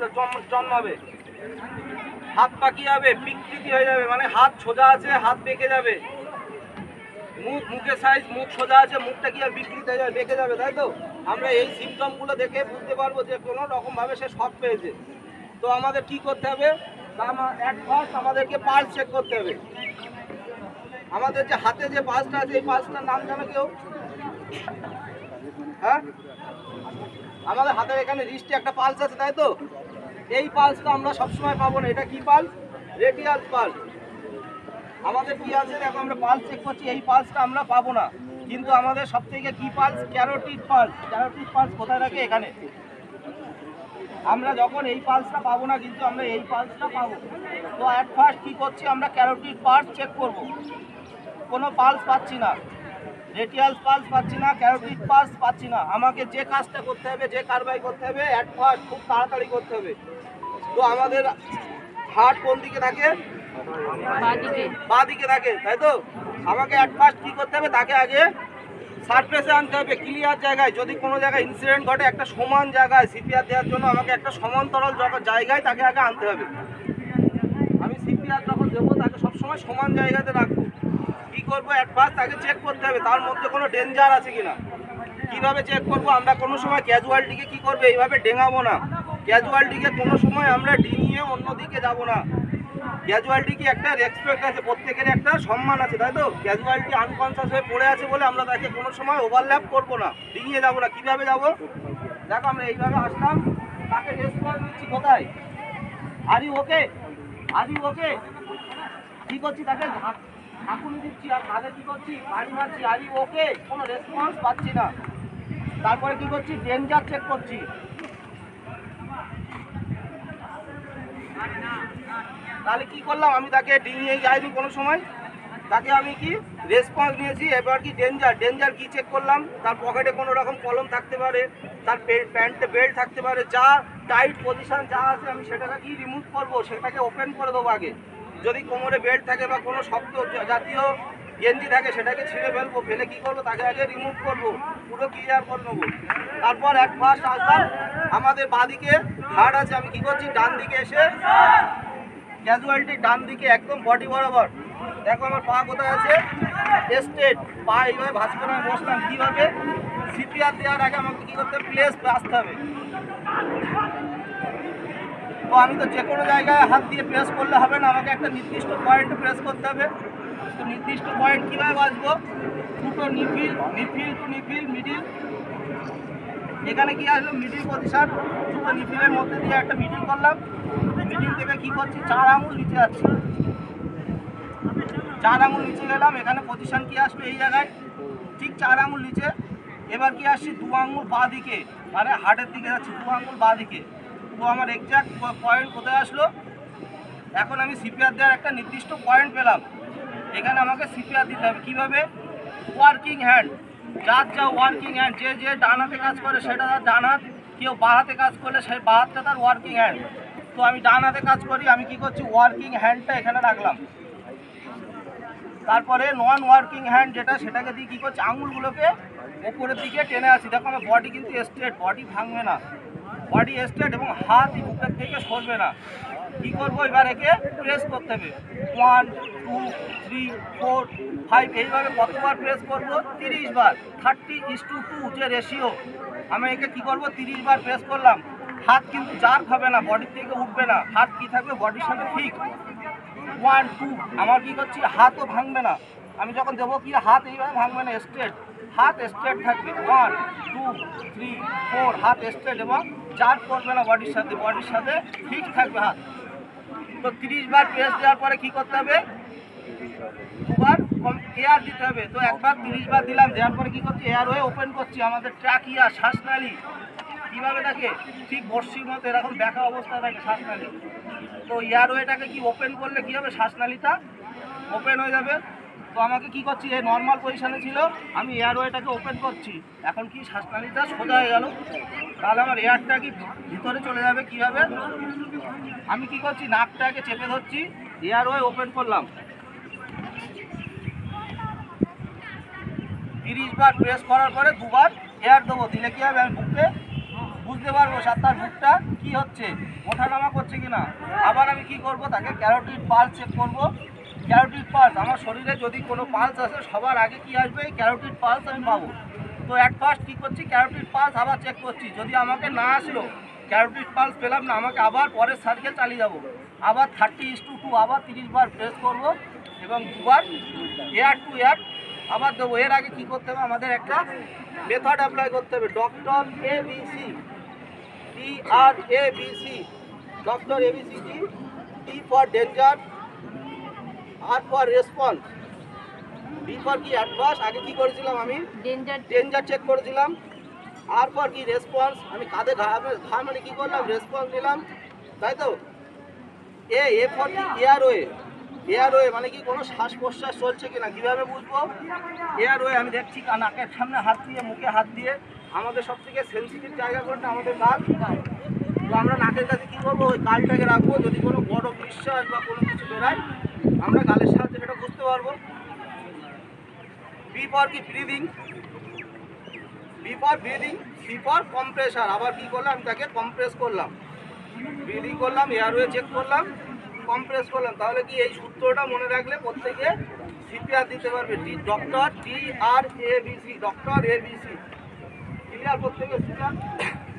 জন্মাবে। হাত পা কী হবে, বিকৃতি হয়ে যাবে, মানে হাত সোজা আছে হাত বেঁকে যাবে, মুখের সাইজ মুখ সোজা আছে মুখটা কি আর বিকৃত হয়ে যাবে, বেঁকে যাবে, তাই তো? আমরা এই সিমটমগুলো দেখে বুঝতে পারবো যে কোনো রকমভাবে সে শক পেয়েছে। তো আমাদের কি করতে হবে, অ্যাট ফার্স্ট আমাদেরকে পালস চেক করতে হবে। আমাদের যে হাতে যে পালসটা আছে, এই পালসটার নাম জানো কেউ? হ্যাঁ, আমাদের হাতের এখানে রিস্টে একটা পালস আছে, তাই তো? এই পালসটা আমরা সবসময় পাবো না। এটা কি পালস? Radial pulse. আমাদের কি আছে দেখো, আমরা পালস চেক করছি, এই পালসটা আমরা পাবো না, কিন্তু আমাদের সবথেকে কি pulse? Carotid pulse. Carotid pulse কোথায় থাকে? এখানে। আমরা যখন এই পালসটা পাবো না, কিন্তু আমরা এই পালসটা পাবো। তো অ্যাট ফার্স্ট কী করছি, আমরা ক্যারোটিড পালস চেক করব। কোনো পালস পাচ্ছি না, রেডিয়াল পালস পাচ্ছি না, ক্যারোটিড পালস পাচ্ছি না। আমাকে যে কাজটা করতে হবে, যে কারবাই করতে হবে, অ্যাট ফার্স্ট খুব তাড়াতাড়ি করতে হবে। তো আমাদের হার্ট কোন দিকে থাকে? বাঁ দিকে থাকে, তাই তো? আমাকে অ্যাট ফার্স্ট কী করতে হবে, তাকে আগে সারফেসে আনতে হবে, ক্লিয়ার জায়গায়। যদি কোনো জায়গায় ইনসিডেন্ট ঘটে, একটা সমান জায়গায় সিপিআর দেওয়ার জন্য আমাকে একটা সমান্তরাল জায়গায় তাকে আগে আনতে হবে। আমি সিপিআর যখন দেবো তাকে সবসময় সমান জায়গাতে রাখবো। কী করবো, অ্যাট ফার্স্ট তাকে চেক করতে হবে তার মধ্যে কোনো ডেঞ্জার আছে কিনা। কীভাবে চেক করবো, আমরা কোনো সময় ক্যাজুয়ালিটিকে কী করবো, এইভাবে ডেঙাবো না। ক্যাজুয়ালিটিকে কোনো সময় আমরা ডিঙিয়ে অন্যদিকে যাবো না। ক্যাজুয়ালিটি কি একটা রেসপেক্ট আছে, প্রত্যেকের একটা সম্মান আছে, তাই তো? ক্যাজুয়ালিটি আনকনসিয়াস হয়ে পড়ে আছে বলে আমরা তাকে কোনো সময় ওভারল্যাপ করবো না, ডিঙিয়ে যাবো না। কীভাবে যাবো, দেখো আমরা এইভাবে আসলাম, তাকে রেসপন্স দিচ্ছি কোথায়? Are you okay, are you okay, কী করছি, তাকে ঝাঁকুনি দিচ্ছি আর কাঁধে কী করছি, বাড়ি মারছি, আর ইউ ওকে, কোনো রেসপন্স পাচ্ছি না। তারপরে কী করছি, ডেঞ্জার চেক করছি। তাহলে কি করলাম, আমি তাকে ডিঙিয়ে যাইনি কোনো সময়, তাকে আমি কি রেসপন্স নিয়েছি। এবার কি ডেঞ্জার কি চেক করলাম, তার পকেটে কোনো রকম কলম থাকতে পারে, তার প্যান্টে বেল্ট থাকতে পারে, যা টাইট পজিশন যা আছে আমি সেটাকে কি রিমুভ করবো, সেটাকে ওপেন করে দেবো আগে। যদি কোমরে বেল্ট থাকে বা কোনো শক্ত জাতীয় গেঞ্জি থাকে সেটাকে ছিঁড়ে ফেলবো, ফেলে কী করবো, তাকে আগে রিমুভ করবো, পুরো ক্লিয়ার করে নেবো। তারপর অ্যাট ফার্স্ট আসলাম, আমাদের বাঁদিকে হার্ট আছে, আমি কী করছি, ডান দিকে এসে ক্যাজুয়ালিটি ডান দিকে একদম বডি বরাবর, দেখো আমার পা কোথায় আছে, স্ট্রেট পা এইভাবে ভাঁজ করে আমি বসলাম। কীভাবে, সিপিআর দেওয়ার আগে আমাকে কী করতে হবে, প্লেস আসতে হবে। তো আমি তো যে কোনো জায়গায় হাত দিয়ে প্রেস করলে হবে না, আমাকে একটা নির্দিষ্ট পয়েন্টে প্রেস করতে হবে। তো নির্দিষ্ট পয়েন্ট কীভাবে বাঁচবো, দুটো নিফিল টু নিফিল মিডিল, এখানে কি আসলো মিডিল পজিশন, দুটো নিফিলের মধ্যে দিয়ে একটা মিডিল করলাম। মিডিল থেকে কী করছি, 4 আঙুল নিচে যাচ্ছি, 4 আঙুল নিচে গেলাম। এখানে পজিশন কি আসলো, এই জায়গায় ঠিক 4 আঙুল নিচে। এবার কি আসছি, 2 আঙুল বাঁ দিকে, মানে হার্টের দিকে যাচ্ছি, 2 আঙুল বাঁ দিকে। তো আমার এক্স্যাক্ট পয়েন্ট কোথায় আসলো, এখন আমি সিপিআর দেওয়ার একটা নির্দিষ্ট পয়েন্ট পেলাম। এখানে আমাকে সিপিআর দিতে হবে। কীভাবে, ওয়ার্কিং হ্যান্ড, যার যা ওয়ার্কিং হ্যান্ড, যে ডান হাতে কাজ করে সেটা তার ডান হাত, কেউ বাঁ হাতে কাজ করলে সেই বাঁ হাতটা তার ওয়ার্কিং হ্যান্ড। তো আমি ডান হাতে কাজ করি, আমি কি করছি, ওয়ার্কিং হ্যান্ডটা এখানে রাখলাম। তারপরে নন ওয়ার্কিং হ্যান্ড যেটা, সেটাকে দিয়ে কী করছি, আঙুলগুলোকে ওপরের দিকে টেনে আসি। দেখো আমার বডি কিন্তু স্ট্রেট, বডি ভাঙবে না, বডি স্ট্রেট, এবং হাত বুকের থেকে সরবে না। কী করবো, এবার একে প্রেস করতে হবে। 1 2 3 4 5 এইভাবে কতবার প্রেস করব? 30 বার। 30:2 যে রেশিও, আমি একে কি করব? 30 বার প্রেস করলাম। হাত কিন্তু জার্ক হবে না, বডির থেকে উঠবে না, হাত কি থাকবে? বডির সাথে ফিক্স। 1 2 আমার কি করছি? হাতও ভাঙবে না। আমি যখন দেবো কি হাত এইভাবে ভাঙবে না, স্ট্রেট, হাত স্ট্রেট থাকবে। 1 2 3 4 হাত স্ট্রেট এবং জার্ক করবে না, বডির সাথে ফিক্স থাকবে হাত। তো 30 বার প্রেস দেওয়ার পরে কি করতে হবে? দুবার এয়ার দিতে হবে। তো একবার 30 বার দিলাম, দেওয়ার পরে কি করছি? এয়ার ওয়ে ওপেন করছি। আমাদের ট্রাকিয়া, শ্বাসনালী কীভাবে থাকে? ঠিক বর্ষির মতো এরকম দেখা অবস্থা থাকে শ্বাসনালী। তো এয়ারওয়েটাকে কি ওপেন করলে কী হবে? শ্বাসনালীটা ওপেন হয়ে যাবে। তো আমাকে কি করছি? এই নর্মাল পজিশানে ছিল, আমি এয়ারওয়েটাকে ওপেন করছি। এখন কি শ্বাসনালীটা সোজা হয়ে গেল। তাহলে আমার এয়ারটা কি ভিতরে চলে যাবে কীভাবে? আমি কি করছি? নাকটাকে চেপে ধরছি, এয়ারওয়ে ওপেন করলাম। 30 বার প্রেস করার পরে দুবার এয়ার দেবো। দিলে কী হবে? আমি বুককে বুঝতে পারবো তার বুকটা কি হচ্ছে, ওঠানামা করছে কিনা। আবার আমি কি করব? তাকে ক্যারোটিড পালস চেক করব। ক্যারোটিড পালস, আমার শরীরে যদি কোনো পালস আসে সবার আগে কি আসবে? এই ক্যারোটিড পালস আমি পাবো। তো অ্যাট ফার্স্ট কী করছি? ক্যারোটিড পালস আবার চেক করছি। যদি আমাকে না আসলো, ক্যারোটিড পালস পেলাম না, আমাকে আবার পরের সার্কেল চালিয়ে যাব। আবার 30:2 আবার 30 বার প্রেস করব এবং দুবার এয়ার টু এয়ার আবার দেবো। এর আগে কী করতে হবে? আমাদের একটা মেথড অ্যাপ্লাই করতে হবে। Doctor ABC, DRABC, doctor ABC কি? D for danger, R for response, B for কি? অ্যাডভান্স। আগে কি করেছিলাম? আমি ডেঞ্জার চেক করেছিলাম। R ফর কি? রেসপন্স। আমি কাঁধে ঘা মানে কি করলাম? রেসপন্স নিলাম, তাই তো। এ ফর কি? এয়ারওয়ে মানে কি? কোনো শ্বাস প্রশ্বাস চলছে কিনা কীভাবে বুঝবো? এয়ারওয়ে আমি দেখছি নাকের সামনে হাত দিয়ে, মুখে হাত দিয়ে। আমাদের সব থেকে সেন্সিটিভ জায়গা কোনটা? আমাদের গাল। তো আমরা নাকের কাছে কী করবো? ওই গালটাকে রাখবো। যদি কোনো বড় নিঃশ্বাস বা কোনো কিছু বেরায়, আমরা গালের সাহায্যে সেটা বুঝতে পারবো। বি ফর কি? Breathing, C for compressor. আবার কি করলাম? আমি তাকে কম্প্রেস করলাম, ব্রিদিং করলাম, এয়ারওয়ে চেক করলাম, কম্প্রেস করলাম। তাহলে কি এই সূত্রটা মনে রাখলে প্রত্যেকে সিপিআর দিতে পারবে। Doctor DRABC, doctor ABC। Clear? প্রত্যেকে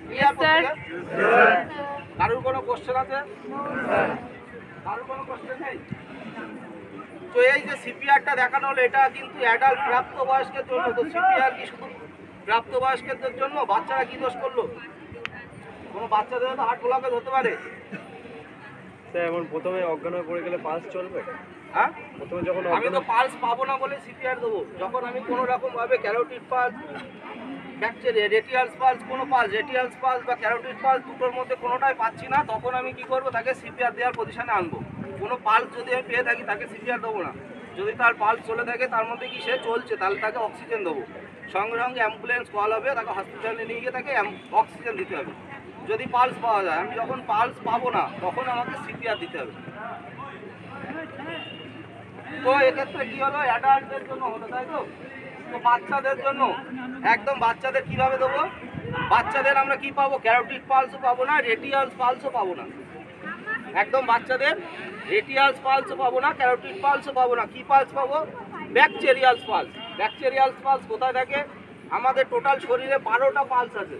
ক্লিয়ার? কারোর কোনো কোশ্চেন আছে? কারোর কোনো কোশ্চেন নেই? তো এই যে সিপিআরটা দেখানো হলো, এটা কিন্তু অ্যাডাল্ট, প্রাপ্তবয়স্কের জন্য। তো সিপিআর কি শুধু প্রাপ্তবয়স্কদের জন্য? বাচ্চারা কি দোষ করলো? কোনো বাচ্চাদের তো হার্ট ব্লকেজ হতে পারে। এমন প্রথমে অজ্ঞান হয়ে পড়ে গেলে পালস চলবে? হ্যাঁ, প্রথমে যখন আমি তো পালস পাবো না বলে সিপিআর দেবো। যখন আমি কোনো রকমভাবে ক্যারোটিড পালস, ব্যাকটেরিয়া, রেটিয়ালস পালস, কোনো পালস, রেটিয়ালস পালস বা ক্যারোটিড পালস দুটোর মধ্যে কোনোটাই পাচ্ছি না, তখন আমি কি করবো? তাকে সিপিআর দেওয়ার পজিশনে আনবো। কোনো পালস যদি আমি পেয়ে থাকি, তাকে সিপিআর দেবো না। যদি তার পালস চলে থাকে, তার মধ্যে কি সে চলছে, তাহলে তাকে অক্সিজেন দেবো। সঙ্গে সঙ্গে অ্যাম্বুলেন্স কল হবে, তাকে হসপিটালে নিয়ে গিয়ে তাকে অক্সিজেন দিতে হবে। যদি পালস পাওয়া যায়। আমি যখন পালস পাবো না, তখন আমাকে সিপিআর দিতে হবে। তো এক্ষেত্রে কি হলো? অ্যাডাল্টদের জন্য হলো, তাই তো। তো বাচ্চাদের জন্য একদম বাচ্চাদের কিভাবে দেবো? বাচ্চাদের আমরা কি পাবো? ক্যারোটিড পালসও পাবো না, রেটিয়ালস পালসও পাবো না। একদম বাচ্চাদের রেটিয়ালস পালসও পাবো না, ক্যারোটিড পালসও পাবো না। কি পালস পাবো? ব্যাকটেরিয়ালস পালস। ব্যাকটেরিয়ালস পালস কোথায় থাকে? আমাদের টোটাল শরীরে 12টা পালস আছে।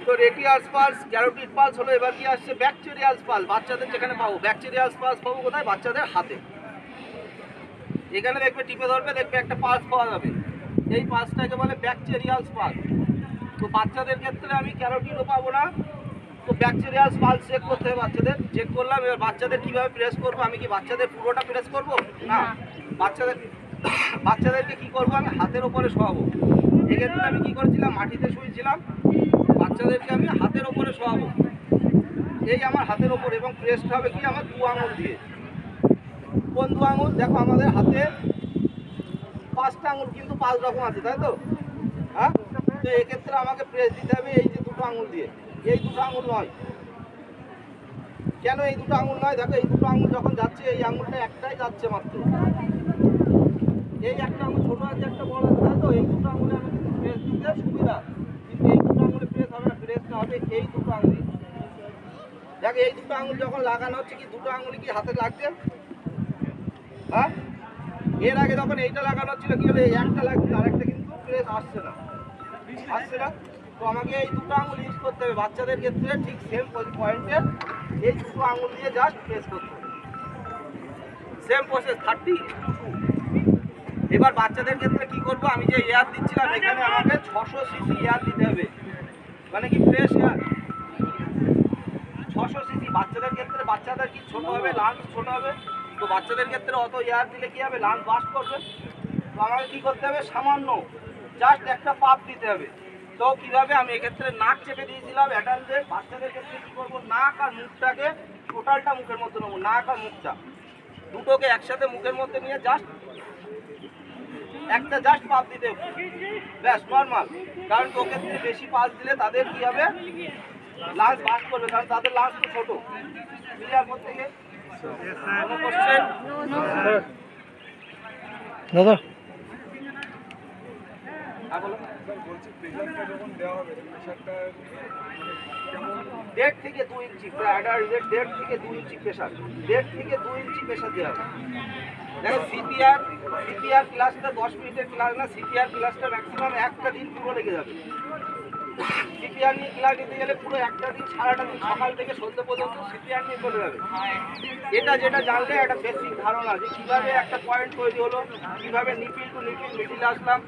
তো রেটিয়ালস পালস, ক্যারোটিড পালস হলো। এবার কি আসছে? ব্যাকটেরিয়ালস পালস। বাচ্চাদের যেখানে পাবো ব্যাকটেরিয়ালস পালস পাবো কোথায়? বাচ্চাদের হাতে। এখানে দেখবে, টিপে ধরবে, দেখবে একটা পালস পাওয়া যাবে। এই পালসটাকে বলে ব্যাকটেরিয়ালস পালস। তো বাচ্চাদের ক্ষেত্রে আমি ক্যারোটিডও পাবো না। তো ব্যাকটেরিয়ালস পালস চেক করতে হবে বাচ্চাদের। চেক করলাম। এবার বাচ্চাদের কীভাবে প্রেস করবো? আমি কি বাচ্চাদের পুরোটা প্রেস করবো? না, বাচ্চাদেরকে কি করবো? আমি হাতের ওপরে শোয়াবো। এক্ষেত্রে আমি কি করেছিলাম? মাটিতে শুয়েছিলাম। বাচ্চাদেরকে আমি হাতের ওপরে শোয়াবো, এই আমার হাতের ওপর। এবং প্রেসটা হবে কি? আমার 2 আঙুল দিয়ে। কোন 2 আঙুল? দেখো আমাদের হাতে 5টা আঙুল, কিন্তু 5 রকম আছে, তাই তো। হ্যাঁ, তো এক্ষেত্রে আমাকে প্রেস দিতে হবে এই যে 2টো আঙুল দিয়ে। এই 2টো আঙুল নয়। কেন এই 2টো আঙুল নয়? দেখো, এই 2টো আঙুল যখন যাচ্ছে, এই আঙুলটা একটাই যাচ্ছে মাত্র। এই একটা আঙুল ছোট আছে, একটা বড় আছে, তাই তো। এই 2টো আঙুলে আমি প্রেস দিতে সুবিধা, কিন্তু এই 2টো আঙুলে প্রেস হবে না। প্রেসটা হবে এই 2টো আঙুলে। দেখ এই দুটো আঙুল যখন লাগানো হচ্ছে কি দুটো আঙুলি কি হাতে লাগছে? হ্যাঁ, এর আগে যখন এইটা লাগানো হচ্ছিল কি হলো, এই একটা লাগছে আর একটা কিন্তু প্রেস আসছে না, আসছে না। তো আমাকে এই দুটো আঙুল ইউজ করতে হবে বাচ্চাদের ক্ষেত্রে, ঠিক সেম পয়েন্টে এই দুটো আঙুল দিয়ে জাস্ট প্রেস করতে হবে, সেম প্রসেস 30:2। এবার বাচ্চাদের ক্ষেত্রে কি করবো, আমি যে এয়ার দিচ্ছিলাম এখানে আমাকে 600 সিসি এয়ার দিতে হবে, মানে কি ফ্রেশ এয়ার 600 সিসি। বাচ্চাদের ক্ষেত্রে বাচ্চাদের কি ছোট হবে, লাঞ্চ ছোট হবে, তো বাচ্চাদের ক্ষেত্রে অত এয়ার দিলে কি হবে, লাঞ্চ বাস্ট করবে। তো আমাকে কি করতে হবে, সামান্য জাস্ট একটা পাপ দিতে হবে। তো কিভাবে, আমি এক্ষেত্রে নাক চেপে দিয়েছিলাম অ্যাডাল্টদের। বাচ্চাদের ক্ষেত্রে কি করবো, নাক আর মুখটাকে টোটালটা মুখের মধ্যে নেবো, নাক আর মুখটা দুটোকে একসাথে মুখের মধ্যে নিয়ে জাস্ট একটা জাস্ট পাপ দিতে হবে, ব্যাস নর্মাল। কারণ ওকে বেশি পাস দিলে তাদের কি হবে, লাঞ্চ বাস্ট করবে, কারণ তাদের লাঞ্চ তো ছোট। ক্লিয়ার করতে গিয়ে কোনো কোশ্চেন? দাদা হ্যাঁ বলো। বলছি প্রেশারটা যখন দেওয়া হবে প্রেশারটা কেমন? 1.5 থেকে 2 ইঞ্চি, অ্যাডাল্টদের 1.5 থেকে 2 ইঞ্চি প্রেশার, 1.5 থেকে 2 ইঞ্চি প্রেশার দেওয়া হবে। দেখো সিপিআর ক্লাসটা 10 মিনিটের ক্লাস না, সিপিআর ক্লাসটা ম্যাক্সিমাম একটা দিন পুরো লেগে যাবে। সিপিআর নিয়ে ক্লাস নিতে গেলে পুরো একটা দিন, সারাটা দিন সকাল থেকে সন্ধ্যে পর্যন্ত সিপিআর নিয়ে চলে যাবে। এটা যেটা জানলে একটা বেসিক ধারণা যে কীভাবে একটা পয়েন্ট তৈরি হলো, কীভাবে নিপিল টু নিপিল মিডিলে আসলাম,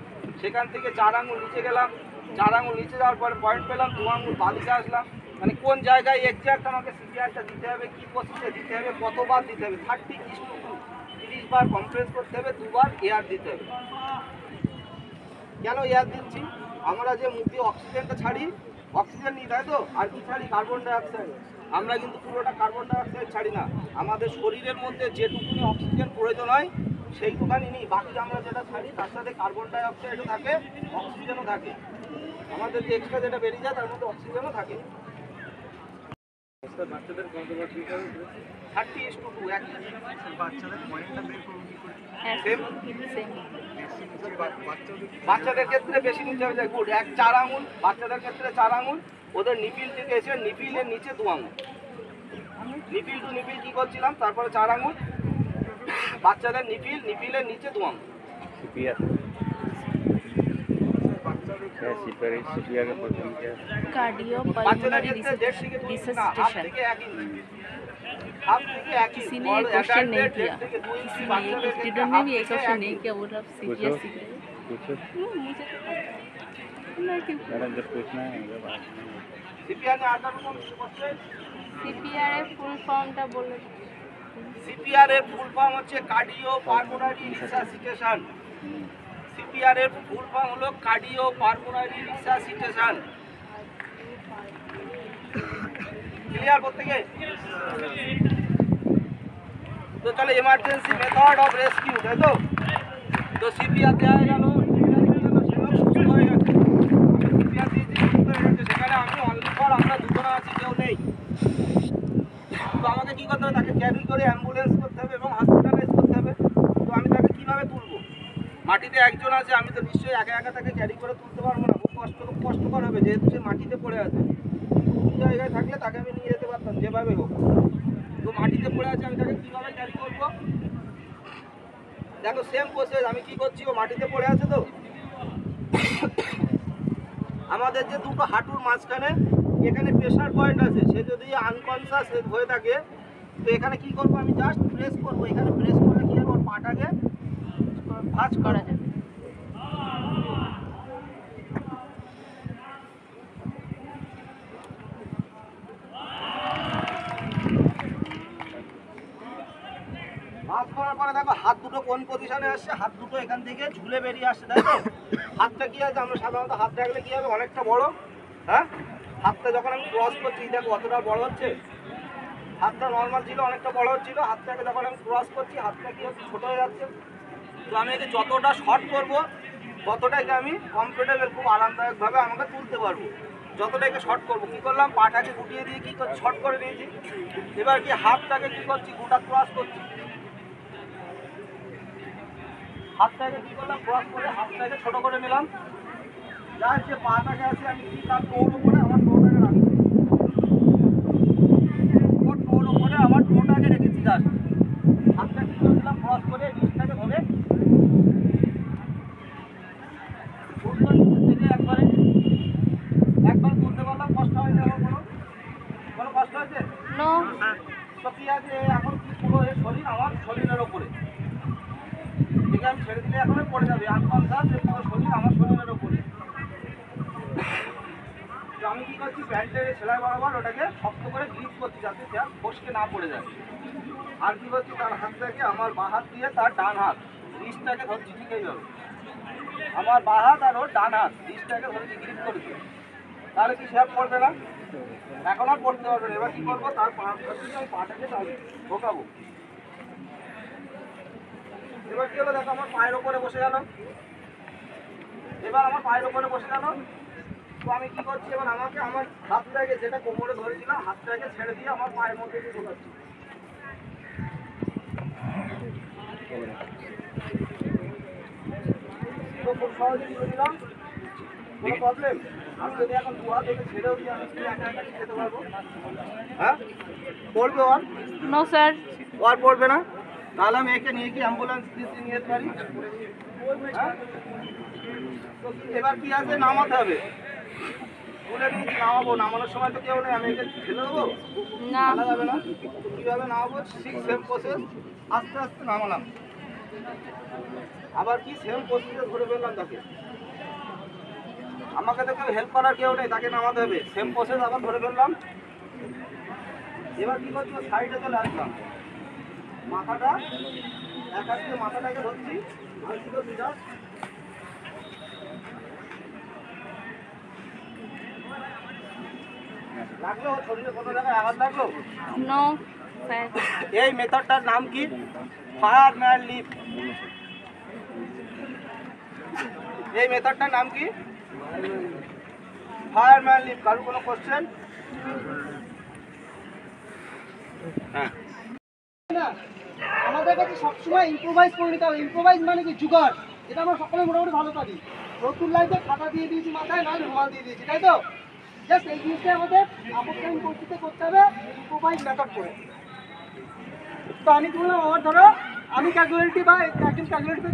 সেখান থেকে 4 আঙুল নিচে গেলাম, 4 আঙুল নিচে যাওয়ার পরে পয়েন্ট পেলাম, 2 আঙুল বাদিকে আসলাম, মানে কোন জায়গায় এক্সাক্ট আমাকে সিপিআরটা দিতে হবে, কী প্রসেসে দিতে হবে, কতবার দিতে হবে, 30:2, 30 বার কম্প্রেস করতে হবে, 2 বার এয়ার দিতে হবে। কেন এয়ার দিচ্ছি, আমরা যে মুখ দিয়ে অক্সিজেনটা ছাড়ি, অক্সিজেন নিই তাই তো, আর কি ছাড়ি, কার্বন ডাইঅক্সাইড। আমরা কিন্তু পুরোটা কার্বন ডাইঅক্সাইড ছাড়ি না, আমাদের শরীরের মধ্যে যেটুকুনি অক্সিজেন প্রয়োজন হয় সেইটুখানি নিই, বাকি আমরা যেটা ছাড়ি তার সাথে কার্বন ডাইঅক্সাইডও থাকে, অক্সিজেনও থাকে। আমাদের যে এক্সট্রা যেটা বেরিয়ে যায় তার মধ্যে অক্সিজেনও থাকে। বাচ্চাদের কতবার দিতে হবে? 30:2 এক বাচ্চাদের পয়েন্টটা বের করুন কি করে? সেম বাচ্চাদের বাচ্চাদের ক্ষেত্রে বেশি নিচে হয়ে যায়, গুড। 4 আঙুল বাচ্চাদের ক্ষেত্রে 4 আঙুল, ওদের নিপিল থেকে এসে নিপিলের নিচে 2 আঙুল, নিপিল টু নিপিল কি করছিলাম, তারপরে 4 আঙুল বাচ্চাদের নিপিলের নিচে 2 আঙুল। সিপিআর বাচ্চাদের ক্ষেত্রে 1.5 থেকে 2 ইঞ্চি না, হাফ থেকে 1 ইঞ্চি, हाफ থেকে 1 इंच। किसी ने ये क्वेश्चन नहीं किया, থেকে 2 इंच किसी ने বাচ্চাদের एक ক্ষেত্রে स्टूडेंट ने half भी ये থেকে क्वेश्चन 1 नहीं इंच। किया, वो आप सीरियस सीख रहे मुझे तो लेकिन मैडम जब पूछना है मुझे बात সিপিআর এর আধার কোন করছে, सीपीआर এর ফুল ফর্মটা বলে সিপিআর এর ফুল ফর্ম হচ্ছে কার্ডিও পালমোনারি রিসাসিটেশন। সিপিআর এর ফুল ফর্ম হলো কার্ডিও পালমোনারি রিসাসিটেশন। ক্লিয়ার করতে গিয়ে তো চলো, ইমার্জেন্সি মেথড অফ রেস্কিউ, তাই তো। তো সিপিআর দেওয়া গেল, সুস্থ হয়ে গেছে, সিপিআর দিয়েছি, সুস্থ হয়ে গেছে, সেখানে আমি অনলি ফর আমরা দুজন আছি, কেউ নেই। তো আমাকে কী করতে হবে, তাকে ক্যারি করে অ্যাম্বুলেন্স করতে হবে এবং হসপিটালাইজ করতে হবে। তো আমি তাকে কীভাবে তুলবো, মাটিতে একজন আছে, আমি তো নিশ্চয়ই একা একা তাকে ক্যারি করে তুলতে পারবো না, খুব কষ্টকর হবে, যেহেতু সে মাটিতে পড়ে আছে। জায়গায় থাকলে তাকে আমি নিয়ে যেতে পারতাম যেভাবে হোক, তো মাটিতে পড়ে আছে, আমি তাকে কীভাবে ক্যারি করবো। দেখো সেম প্রসেস, আমি কি করছি, ও মাটিতে পড়ে আছে, তো আমাদের যে দুটো হাঁটুর মাঝখানে এখানে প্রেশার পয়েন্ট আছে, সে যদি আনকনসিয়াস হয়ে থাকে তো এখানে কি করবো, আমি জাস্ট প্রেস করবো, এখানে প্রেস করলে কি হবে, ওর পাটাকে ভাঁজ করা যাবে। ভাঁজ করার পরে দেখো হাত দুটো কোন পজিশনে আসছে, হাত দুটো এখান থেকে ঝুলে বেরিয়ে আসছে, তাই তো। হাতটা কি আছে, আমরা সাধারণত হাত রাখলে কি হবে, অনেকটা বড়, হ্যাঁ। হাতটা যখন আমি ক্রস করছি, দেখো কতটা বড় হচ্ছে, হাতটা নর্মাল ছিল অনেকটা বড় হচ্ছিল, হাতটাকে যখন আমি ক্রস করছি হাতটা কি হচ্ছে, ছোট হয়ে যাচ্ছে। তো আমি একে যতটা শর্ট করবো ততটাকে আমি কমফোর্টেবল, খুব আরামদায়কভাবে আমাকে তুলতে পারবো। যতটাকে শর্ট করবো, কী করলাম, পাটাকে গুটিয়ে দিয়ে কী করছি, শর্ট করে নিয়েছি। এবার কি হাতটাকে কী করছি, গোটা ক্রস করছি, হাতটাকে কী করলাম, ক্রস করে হাতটাকে ছোট করে নিলাম, যার যে পাটাকে আছে আমি কি তার কোর উপরে আমার কোরটাকে রাখছি। তো কি আছে এখন কি পুরো এর শরীর আমার শরীরের ওপরে, ঠিক আছে? আমি ছেড়ে দিলে এখন পড়ে যাবে, আনকনসাস পুরো শরীর আমার শরীরের ওপরে। তো আমি কি করছি, প্যান্টের সেলাই বরাবর ওটাকে শক্ত করে গ্রিপ করছি যাতে সে ফসকে না পড়ে যায়। আর কি করছি, তার হাতটাকে আমার বাঁ হাত দিয়ে তার ডান হাত রিস্টটাকে ধরছি, ঠিক এইভাবে আমার বাঁ হাত আর ওর ডান হাত রিস্টটাকে ধরেছি, গ্রিপ করেছি। তাহলে কি সে আর পড়বে না, এখন আর পড়তে পারবে না। এবার কি করবো, তার আমি পাটাকে ঢোকাবো। এবার কি হলো দেখো, আমার পায়ের ওপরে বসে গেল। এবার আমার পায়ের ওপরে বসে গেল, তো আমি কি করছি, এবার আমাকে আমার হাতটাকে যেটা কোমরে ধরেছিলাম হাতটাকে ছেড়ে দিয়ে আমার পায়ের মধ্যে দিয়ে ঢোকাচ্ছি। তো খুব সহজে তুলে দিলাম, কোনো প্রবলেম? আমি যদি এখন দু হাত থেকে ছেড়েও দিই আমি কি একা একা যেতে পারবো? হ্যাঁ, পড়বে ওর? No sir. ওর পড়বে না? তাহলে আমি একে নিয়ে কি অ্যাম্বুলেন্স দিয়ে নিয়ে যেতে পারি? হ্যাঁ, তো এবার কি আছে, নামাতে হবে। তুলে নিয়েছি, নামাবো। নামানোর সময় তো কেউ নেই, আমি একে ফেলে দেবো? না। ফেলা যাবে না। কীভাবে নামাবো, ঠিক সেম প্রসেস, আস্তে আস্তে নামালাম। আবার কি সেম প্রসেসে ধরে ফেললাম তাকে। আমাকে তো কেউ হেল্প করার কেউ নেই, তাকে নামাতে হবে। সেম প্রসেস আবার ধরে ফেললাম। এবার কি করছি, সাইডে চলে আসলাম, মাথাটা এক হাত দিয়ে মাথাটাকে ধরছি, আর কি করছি যা লাগলো, শরীরে কোনো জায়গায় আঘাত লাগলো? No sir. এই মেথডটার নাম কি? Fireman leap. এই মেথডটার নাম কি? Fireman leap. কারো কোনো কোশ্চেন? হ্যাঁ, না, আমাদের কাছে সবসময় ইম্প্রোভাইজ করে নিতে হবে। ইম্প্রোভাইজ মানে কি, জুগাড়, যেটা আমরা সকলে মোটামুটি ভালো পারি। নতুন লাইফে খাতা দিয়ে দিয়েছি মাথায়, নয় রুমাল দিয়ে দিয়েছি, তাই তো? জাস্ট এই জিনিসটা আমাদের আপত্কালীন পরিস্থিতিতে করতে হবে, ইম্প্রোভাইজ মেথড করে। তো আমি কি বললাম, আমার ধরো আমি ক্যালকুলেটিভ বা একজন ক্যালকুলেটিভ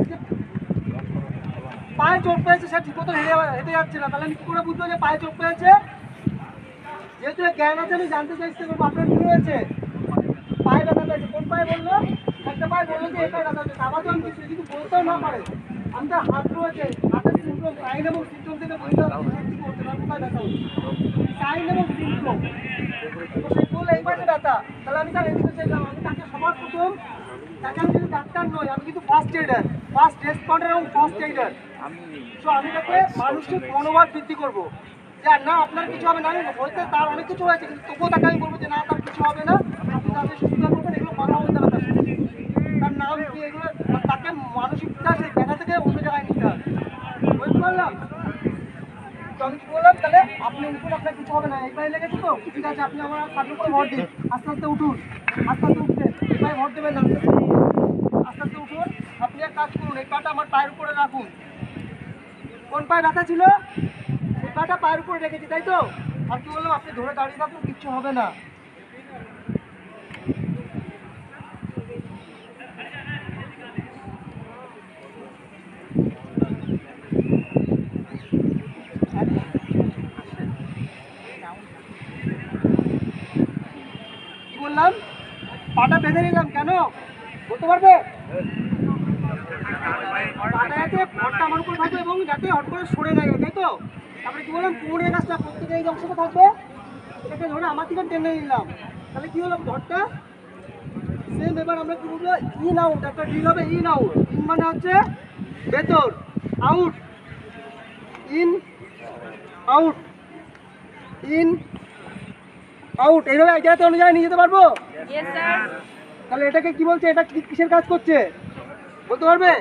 পায়ে চোট পেয়েছে, সে ঠিক মতো হেঁটে যাচ্ছে না, তাহলে আমি কী করে বুঝবো যে পায়ে চোট পেয়েছে? যেহেতু জ্ঞান আছে, আমি জানতে চাইছি আপনার কী হয়েছে, পায়ে ব্যথা পেয়েছে। কোন পায়ে বললো? একটা পায়ে বললো যে এই পায়ে ব্যথা পেয়েছে। আবার তো আমি কিছু যদি বলতেও না পারে, আমি তার হাত রয়েছে, হাতের সিমটম, সাইন এবং সিমটম থেকে বুঝতে হবে কী করছে, তার কোথায় ব্যথা হচ্ছে, সাইন এবং সিমটম। তো সে বললো এই পাশে ব্যথা, তাহলে আমি তার এদিকে চাইলাম। আমি তাকে সবার প্রথম, তাকে আমি কিন্তু ডাক্তার নই, আমি কিন্তু ফার্স্ট এইডার, ফার্স্ট রেসপন্ডার এবং ফার্স্ট এইডার। তো আমি তাকে মানসিক মনোভাব বৃদ্ধি করবো যে না আপনার কিছু হবে না, আমি হয়তো তার অনেক কিছু হয়েছে কিন্তু তবুও তাকে আমি বলবো যে না তার কিছু হবে না, আপনি তাদের সুবিধা করবেন, এগুলো কথা বলতে হবে তার সাথে। তার নাম কি, এগুলো তাকে মানসিকটা সেই ব্যথা থেকে অন্য জায়গায় নিতে হবে, বুঝতে পারলাম? তো আমি কি বললাম, তাহলে আপনি উঠুন, আপনার কিছু হবে না, এই পায়ে লেগেছে তো ঠিক আছে, আপনি আমার কাজের উপরে ভর দিন, আস্তে আস্তে উঠুন, আস্তে আস্তে উঠবেন, এই পায়ে ভর দেবেন না, আস্তে আস্তে উঠুন। আপনি এক কাজ করুন, এই পাটা আমার পায়ের উপরে রাখুন। কোন পায়ে ব্যথা ছিল? এই পাটা পায়ের উপরে রেখেছি, তাই তো? আর কি বললাম, আপনি ধরে দাঁড়িয়ে থাকুন, কিচ্ছু হবে না। কি বললাম, পাটা বেঁধে নিলাম, কেন বলতে পারবে? পাটা যাতে ভরটা আমার উপর থাকবে এবং যাতে হট করে সরে না যায়, তাই তো? তারপরে কি বললাম, কোমরের কাজটা প্রত্যেকের এই অংশটা থাকবে, এটাকে ধরে আমার থেকে টেনে নিলাম, তাহলে কি হলো, ধরটা সেম। এবার আমরা কি বলবো, ইন আউট, একটা ড্রিল হবে, ইন আউট। ইন মানে হচ্ছে ভেতর, out, in out, in out, এইভাবে এক জায়গাতে অন্য জায়গায় নিয়ে যেতে পারবো? Yes sir. তাহলে এটাকে কি বলছে, এটা কিসের কাজ করছে বলতে পারবে?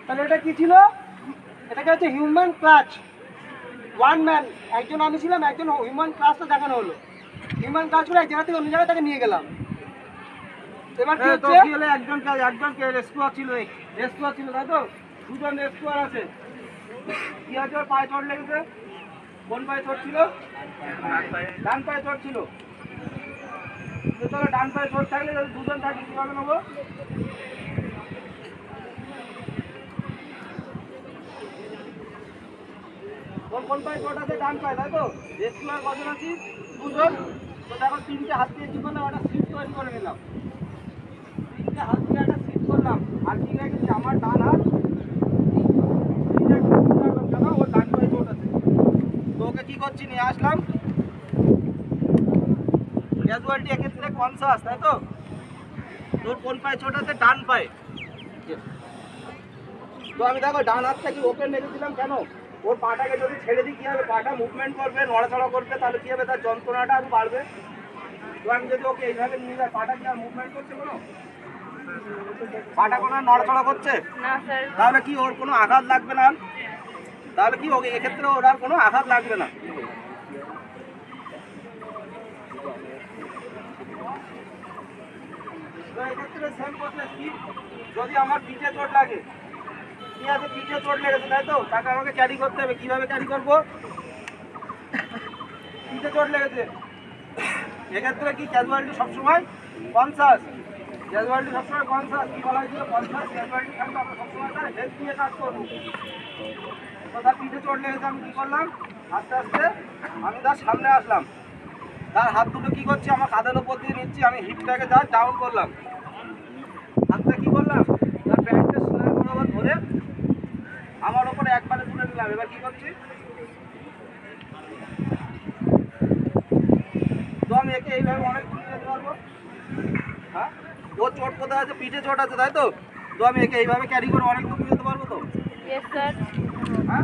তাহলে এটা কি ছিল? এটাকে হচ্ছে হিউম্যান ক্লাচ, ওয়ান ম্যান, একজন আমি ছিলাম, একজন হিউম্যান ক্লাচটা দেখানো হলো। হিউম্যান ক্লাচ করে এক জায়গা থেকে অন্য জায়গায় তাকে নিয়ে গেলাম। এবার কি তো হচ্ছে, কি হলো, একজনকে রেস্কুয়ার ছিল, রেস্কুয়ার ছিল, তাই তো? দুজন রেস্কুয়ার আছে। কি আছে, ওর পায়ে চোট লেগেছে? কোন পায়ে চোট ছিল? ডান পায়ে চোট ছিল। তো তাহলে ডান পায়ে চোট থাকলে যদি দুজন থাকি কিভাবে নেবো? কোন পায়ে চোট আছে? ডান পায়ে, তাই তো? রেস্কিউয়ার কজন আছি? দুজন। তো দেখো 3টে হাত দিয়ে কি করলাম? একটা সিট তৈরি করে নিলাম। 3টে হাত দিয়ে একটা সিট করলাম। আর কি রেখেছি? আমার ডান হাত কেন? ওর ডান পায়ে চোট আছে। তো ওকে কি করছি? নিয়ে আসলাম। ক্যাজুয়ালিটি এক্ষেত্রে কনসাস, তাই তো? তোর কোন পায়ে চোট আছে? ডান পায়ে। তো আমি দেখো ডান হাতটা কি ওপেন রেখেছিলাম কেন? ওর পাটাকে যদি ছেড়ে দিই কি হবে? পাটা মুভমেন্ট করবে, নড়াচড়া করবে, তাহলে কি হবে? তার যন্ত্রণাটা আরো বাড়বে। তো আমি যদি ওকে এইভাবে নিয়ে যাই, পাটা কি আর মুভমেন্ট করছে কোনো? পাটা কোনো আর নড়াচড়া করছে? না স্যার। তাহলে কি ওর কোনো আঘাত লাগবে না? তাহলে কি ওকে এক্ষেত্রে ওর আর কোনো আঘাত লাগবে না। তো এক্ষেত্রে সেম প্রসেস কি? যদি আমার পিঠে চোট লাগে, কি আছে? পিঠে চোট লেগেছে, তাই তো? তাকে আমাকে ক্যারি করতে হবে। কিভাবে ক্যারি করবো? পিঠে চোট লেগেছে, এক্ষেত্রে কি ক্যাজুয়ালিটি সবসময় কনসাস? ক্যাজুয়ালিটি সবসময় কনসাস। কি বলা হয়েছিল? কনসাস ক্যাজুয়ালিটি থাকলে আমরা সবসময় তার হেল্প নিয়ে কাজ করবো। তো তার পিঠে চোট লেগেছে, আমি কী করলাম? আস্তে আস্তে আমি তার সামনে আসলাম। তার হাত দুটো কী করছি? আমার কাঁধের ওপর দিয়ে নিচ্ছি। আমি হিপটাকে যা ডাউন করলাম। হাতটা কী করলাম? তার প্যান্টের সেলাই বরাবর ধরে আমার ওপরে একবারে তুলে নিলাম। এবার কী করছি? তো আমি একে এইভাবে অনেক তুলে যেতে পারবো। হ্যাঁ, ওর চোট কোথায় আছে? পিঠে চোট আছে, তাই তো? তো আমি একে এইভাবে ক্যারি করে অনেক দূর যেতে পারবো তো? Yes sir. হ্যাঁ,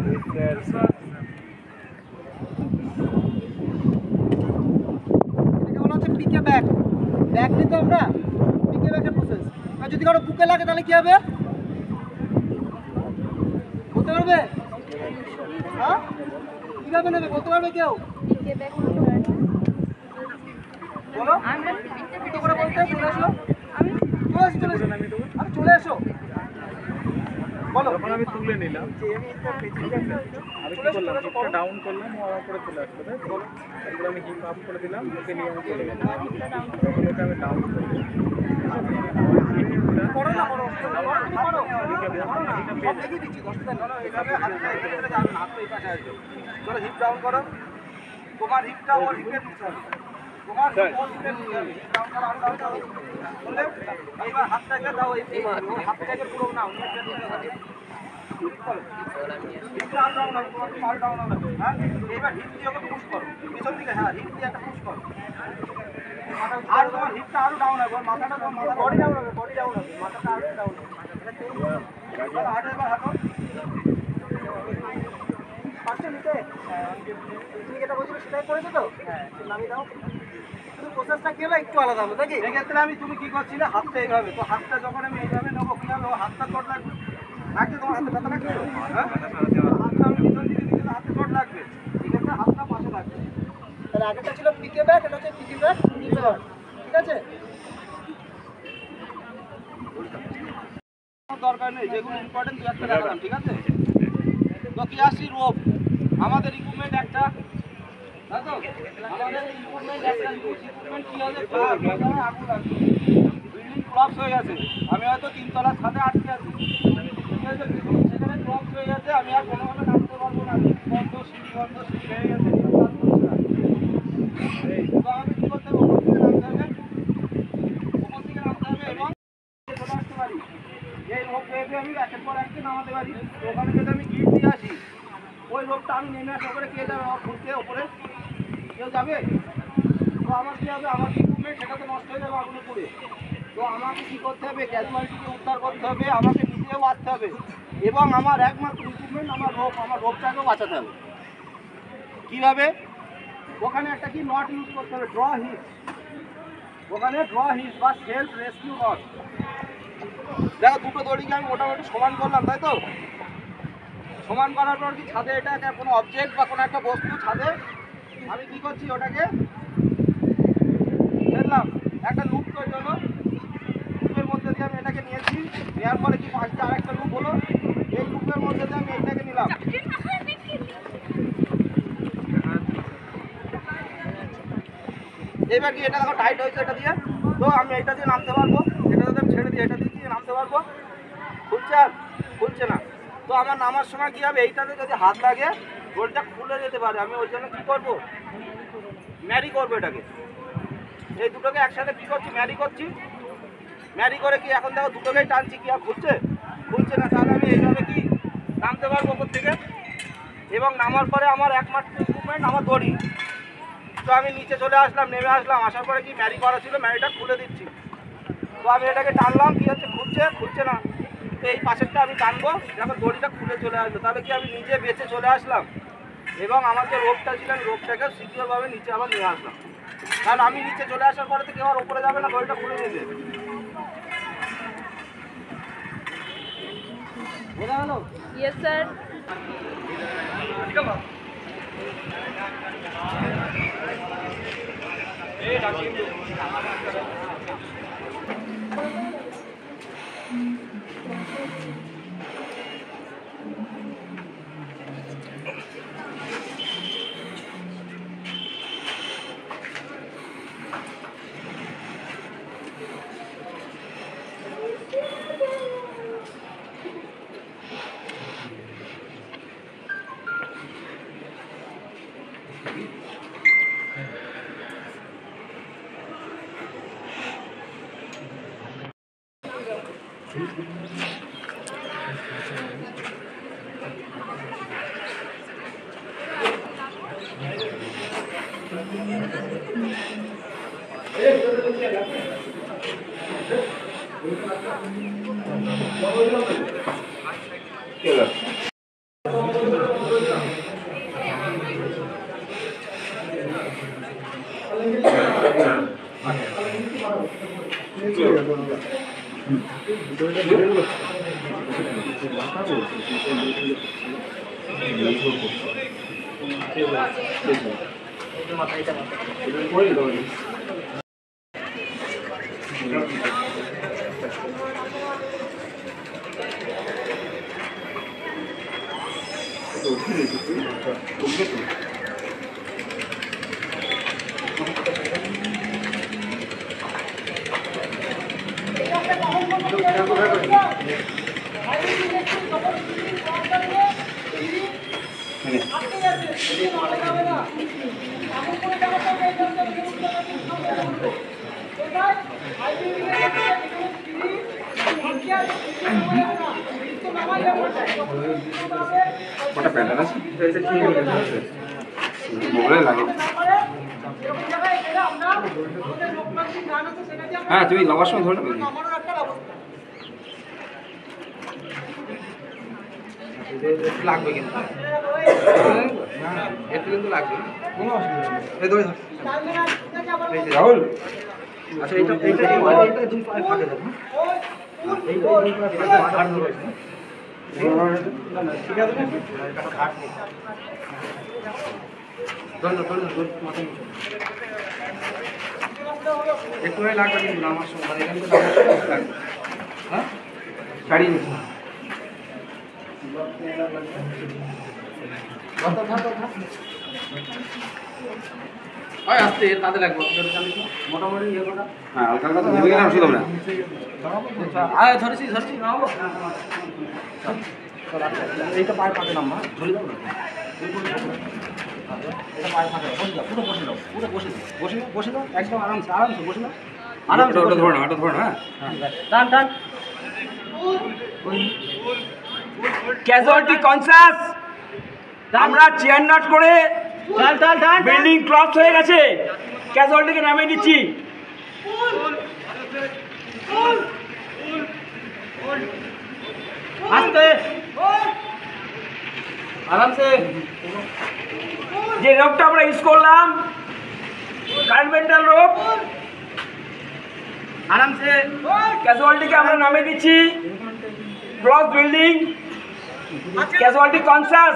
এটাকে বলা হচ্ছে পিকে ব্যাক। ব্যাক নিতে আমরা পিকে ব্যাকের প্রসেস। আর যদি কারো বুকে লাগে তাহলে কি হবে? বলতে পারবে? হ্যাঁ, কিভাবে নেবে বলতে পারবে কেউ? পিকে ব্যাক করতে পারি। বলো। আমরা ছোট করে বলতে চলে আসো। আমি চলে আসো, আরে চলে আসো। বলো। যখন আমি তুলে নিলাম আমি কি করলাম? হিপটা ডাউন করলাম, ও আমার উপরে চলে আসলো, তাই তো? তারপরে আমি হিপ আপ করে দিলাম, ওকে নিয়ে আমি চলে গেলাম। তখন ওকে আমি ডাউন করে দিলাম। করো না, করো। করো। সব দেখিয়ে দিচ্ছি, অসুবিধা নেই। এইভাবে হাতটা এখানে যাবে না, হাতটা এই পাশে আসবে। চলো হিপ ডাউন করো। তোমার হিপটা ওর হিপের নিচে হবে। তোমার হিপ ওর হিপের নিচে হবে। হিপ ডাউন করো, আরো ডাউন করো। বুঝলে? এইবার হাতটাকে দাও, এই ওর হাতটাকে পুরো নাও। হিপটা আরো ডাউন হবে, তোমার হিপ আরো ডাউন হবে। হ্যাঁ, এইবার হিপ দিয়ে ওকে পুশ করো। পিছন দিকে, হ্যাঁ, হিপ দিয়ে একটা পুশ করো। আর তোমার হিপটা আরো ডাউন হবে, ওর মাথাটা তোমার মাথা বডি ডাউন হবে, বডি ডাউন হবে, মাথাটা আরো ডাউন হবে। হাঁটো এবার, হাঁটো। পারছো নিতে? তুমি যেটা বলছিলে সেটাই করেছো তো? হ্যাঁ, নামিয়ে দাও। শুধু প্রসেসটা কি হলো একটু আলাদা হলো নাকি? এক্ষেত্রে আমি তুমি কি করছিলে? হাতটা এইভাবে। তো হাতটা যখন আমি এইভাবে নেবো কি হবে? ও হাতটা চোট লাগবে। লাগছে তোমার হাতে ব্যথা লাগছে? হ্যাঁ, হাতটা আমি পিছন দিকে দিলে হাতে চোট লাগবে। এক্ষেত্রে হাতটা পাশে লাগবে। তাহলে আগেরটা ছিল পিকে ব্যাক, এটা হচ্ছে পিকে ব্যাক রিভার্স। ঠিক আছে? কোনো দরকার নেই, যেগুলো ইম্পর্টেন্ট দু একটা দেখালাম, ঠিক আছে? তো কি আসছি? রোপ। আমাদের ইকুইপমেন্ট একটা, তাই তো? আমাদের ইকুইপমেন্ট একটা, ইকুইপমেন্ট কি হবে? আগুন লাগবে। বিল্ডিং ক্লাপস হয়ে গেছে, আমি হয়তো 3 তলার ছাদে আটকে আছি, ঠিক আছে? সেখানে ক্লাপস হয়ে গেছে, আমি আর কোনোভাবে নামতে পারবো না। বন্ধ, সিঁড়ি বন্ধ, সিঁড়ি ভেঙে গেছে, কাজ করছে না। তো আমি কি করতে হবে? ওপর থেকে নামতে হবে, ওপর থেকে নামতে হবে এবং চলে আসতে পারি। এই রোপ পেয়ে আমি একের পর এককে নামাতে পারি। তো ওখানে যদি আমি গিট দিয়ে আসি, ওই রোপটা আমি নেমে আসি, ওপরে কে যাবে? আমার ঘুরতে ওপরে কেউ যাবে? তো আমার কী হবে? আমার ইকুইপমেন্ট সেটা তো নষ্ট হয়ে যাবে আগুনে পুড়ে। তো আমাকে কী করতে হবে? ক্যাজুয়ালিটিকে উদ্ধার করতে হবে, আমাকে নিজেও বাঁচতে হবে এবং আমার একমাত্র ইকুইপমেন্ট আমার রোপ, আমার রোপটাকেও বাঁচাতে হবে। কীভাবে? ওখানে একটা কি নট ইউজ করতে হবে, ড্র হিট। ওখানে ড্র হিট বা সেলফ রেস্কিউ নট। দেখো দুটো দড়িকে আমি মোটামুটি সমান করলাম, তাই তো? সমান করার পর কি ছাদে এটা কোনো অবজেক্ট বা কোনো একটা বস্তু ছাদে আমি কি করছি? ওটাকে ফেললাম, একটা লুপ তৈরি হলো। লুপের মধ্যে দিয়ে আমি এটাকে নিয়েছি, নেওয়ার পরে কি পাশে আরেকটা লুপ হলো। এই লুপের মধ্যে দিয়ে আমি এইটাকে নিলাম। এবার কি এটা দেখো টাইট হয়েছে এটা দিয়ে। তো আমি এটা দিয়ে নামতে পারবো, এটা যদি আমি ছেড়ে দিই এটা দিয়ে নামতে পারবো। খুলছে আর খুলছে না। তো আমার নামার সময় কী হবে? এইটাতে যদি হাত লাগে দড়িটা খুলে যেতে পারে, আমি ওই জন্য কী করবো, ম্যারি করবো এটাকে, এই দুটোকে একসাথে কী করছি, ম্যারি করছি। ম্যারি করে কি এখন দেখো দুটোকেই টানছি, কি আর খুলছে না, তাহলে আমি এইভাবে কি নামতে পারবো ওপর থেকে। এবং নামার পরে আমার একমাত্র ইকুইপমেন্ট আমার দড়ি। তো আমি নিচে চলে আসলাম, নেমে আসলাম, আসার পরে কি ম্যারি করা ছিল, ম্যারিটা খুলে দিচ্ছি। তো আমি এটাকে টানলাম, কি হচ্ছে, খুলছে না। তো এই পাশেরটা আমি টানবো, যখন দড়িটা খুলে চলে আসলো, তাহলে কি আমি নিজে বেঁচে চলে আসলাম। এবং আমার যে রোপটা ছিল, আমি রোপটাকে সিকিউরভাবে নিচে আবার নিয়ে আসলাম। কারণ আমি নিচে চলে আসার পরে তো কেউ আর ওপরে যাবে না, দড়িটা খুলে নিয়ে যাবে। বোঝা গেল? Yes sir. হ্যাঁ, তুমি লবার সময় ধরে নেবে, লাগবে কিন্তু, একটু কিন্তু লাগবে, কোনো অসুবিধা নেই। রাহুল, আচ্ছা এইটা দুই পায়ে ফাঁকে যাবে, ঠিক আছে, একটু লাগবে কিন্তু আমার সময়, মানে এখানে তো লাগবে, হ্যাঁ ছাড়িয়ে নিচ্ছি। আসতে তাদের লাগবে মোটামুটি ইয়ে করা, হ্যাঁ হালকা হালকা নেমে গেলে অসুবিধা হবে না। ধরেছি নামাবো, এইটা পায়ে ফাঁকে নামা, ঝুলে যাবো না, এটা পায়ে ফাঁকে বসে যাও, পুরো বসে দাও, বসে দাও একদম আরামসে বসে দাও, আরামসে ধরে না, ধরে না, টান ক্যাজুয়ালিটি কনসাস। আমরা চেয়ার নট করে বিল্ডিং ক্লস হয়ে গেছে, ক্যাজুয়ালিটিকে নামিয়ে দিচ্ছি। আস্তে আরামসে, যে রোপটা আমরা ইউজ করলাম কার্পেন্টার রোপ, আরামসে ক্যাজুয়ালিটিকে আমরা নামিয়ে দিচ্ছি। Close building, casualty conscious,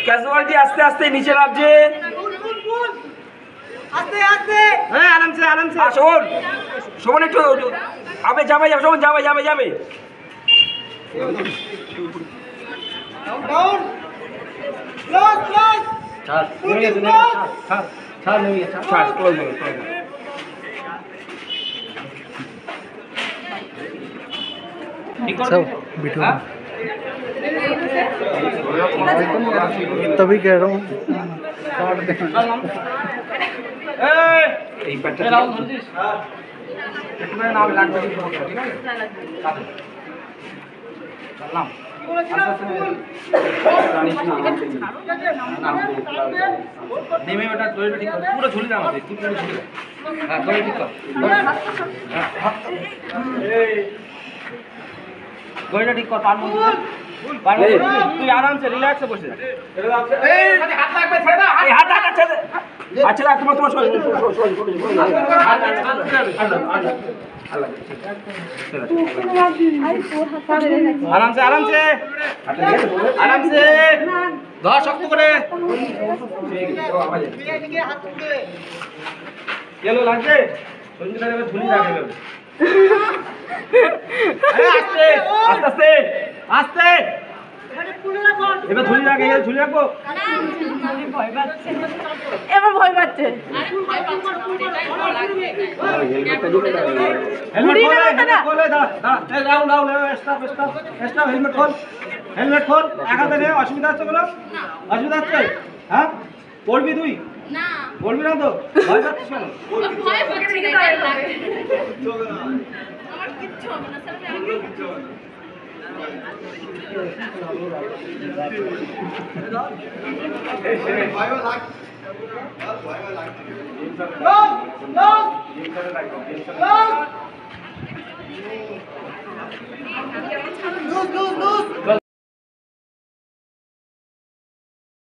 casualty আস্তে আস্তে নিচে নামছে। হ্যাঁ আরামসে শোভন একটু আবে যাবে শোভন যাবে ঠিক আছে। तभी कह रहा हूँ এই প্যাটটা একটু নাম লাগবে ঠিক আছে নাম নেমে ওটা দড়িটা ঠিক কর পুরো ঝুলে দাও আমাদের তুই পুরো ঝুলে দাও হ্যাঁ দড়ি ঠিক কর দড়িটা ঠিক কর পার মধ্যে তুই আরামসে রিল্যাক্সে বসে হাত লাগবে ছেড়ে দাও হাত হাত ছেড়ে দে আচ্ছা তোমার তোমার সরি আরামসে আরামসে আরামসে ধর শক্ত করে গেল লাগছে সঞ্জিতা এবার ঝুলি রাখে গেল আস্তে আস্তে আস্তে এবার ঝুলি রাখে ঝুলি রাখবো এবার ভয় পাচ্ছে হেলমেট খোল এক হাতে নে অসুবিধা হচ্ছে কোনো অসুবিধা হচ্ছে হ্যাঁ পড়বি তুই না পড়বি না তো ভয় পাচ্ছিস কেন ভয় পাচ্ছি না আমার কিচ্ছু হবে না স্যার আমি ভয়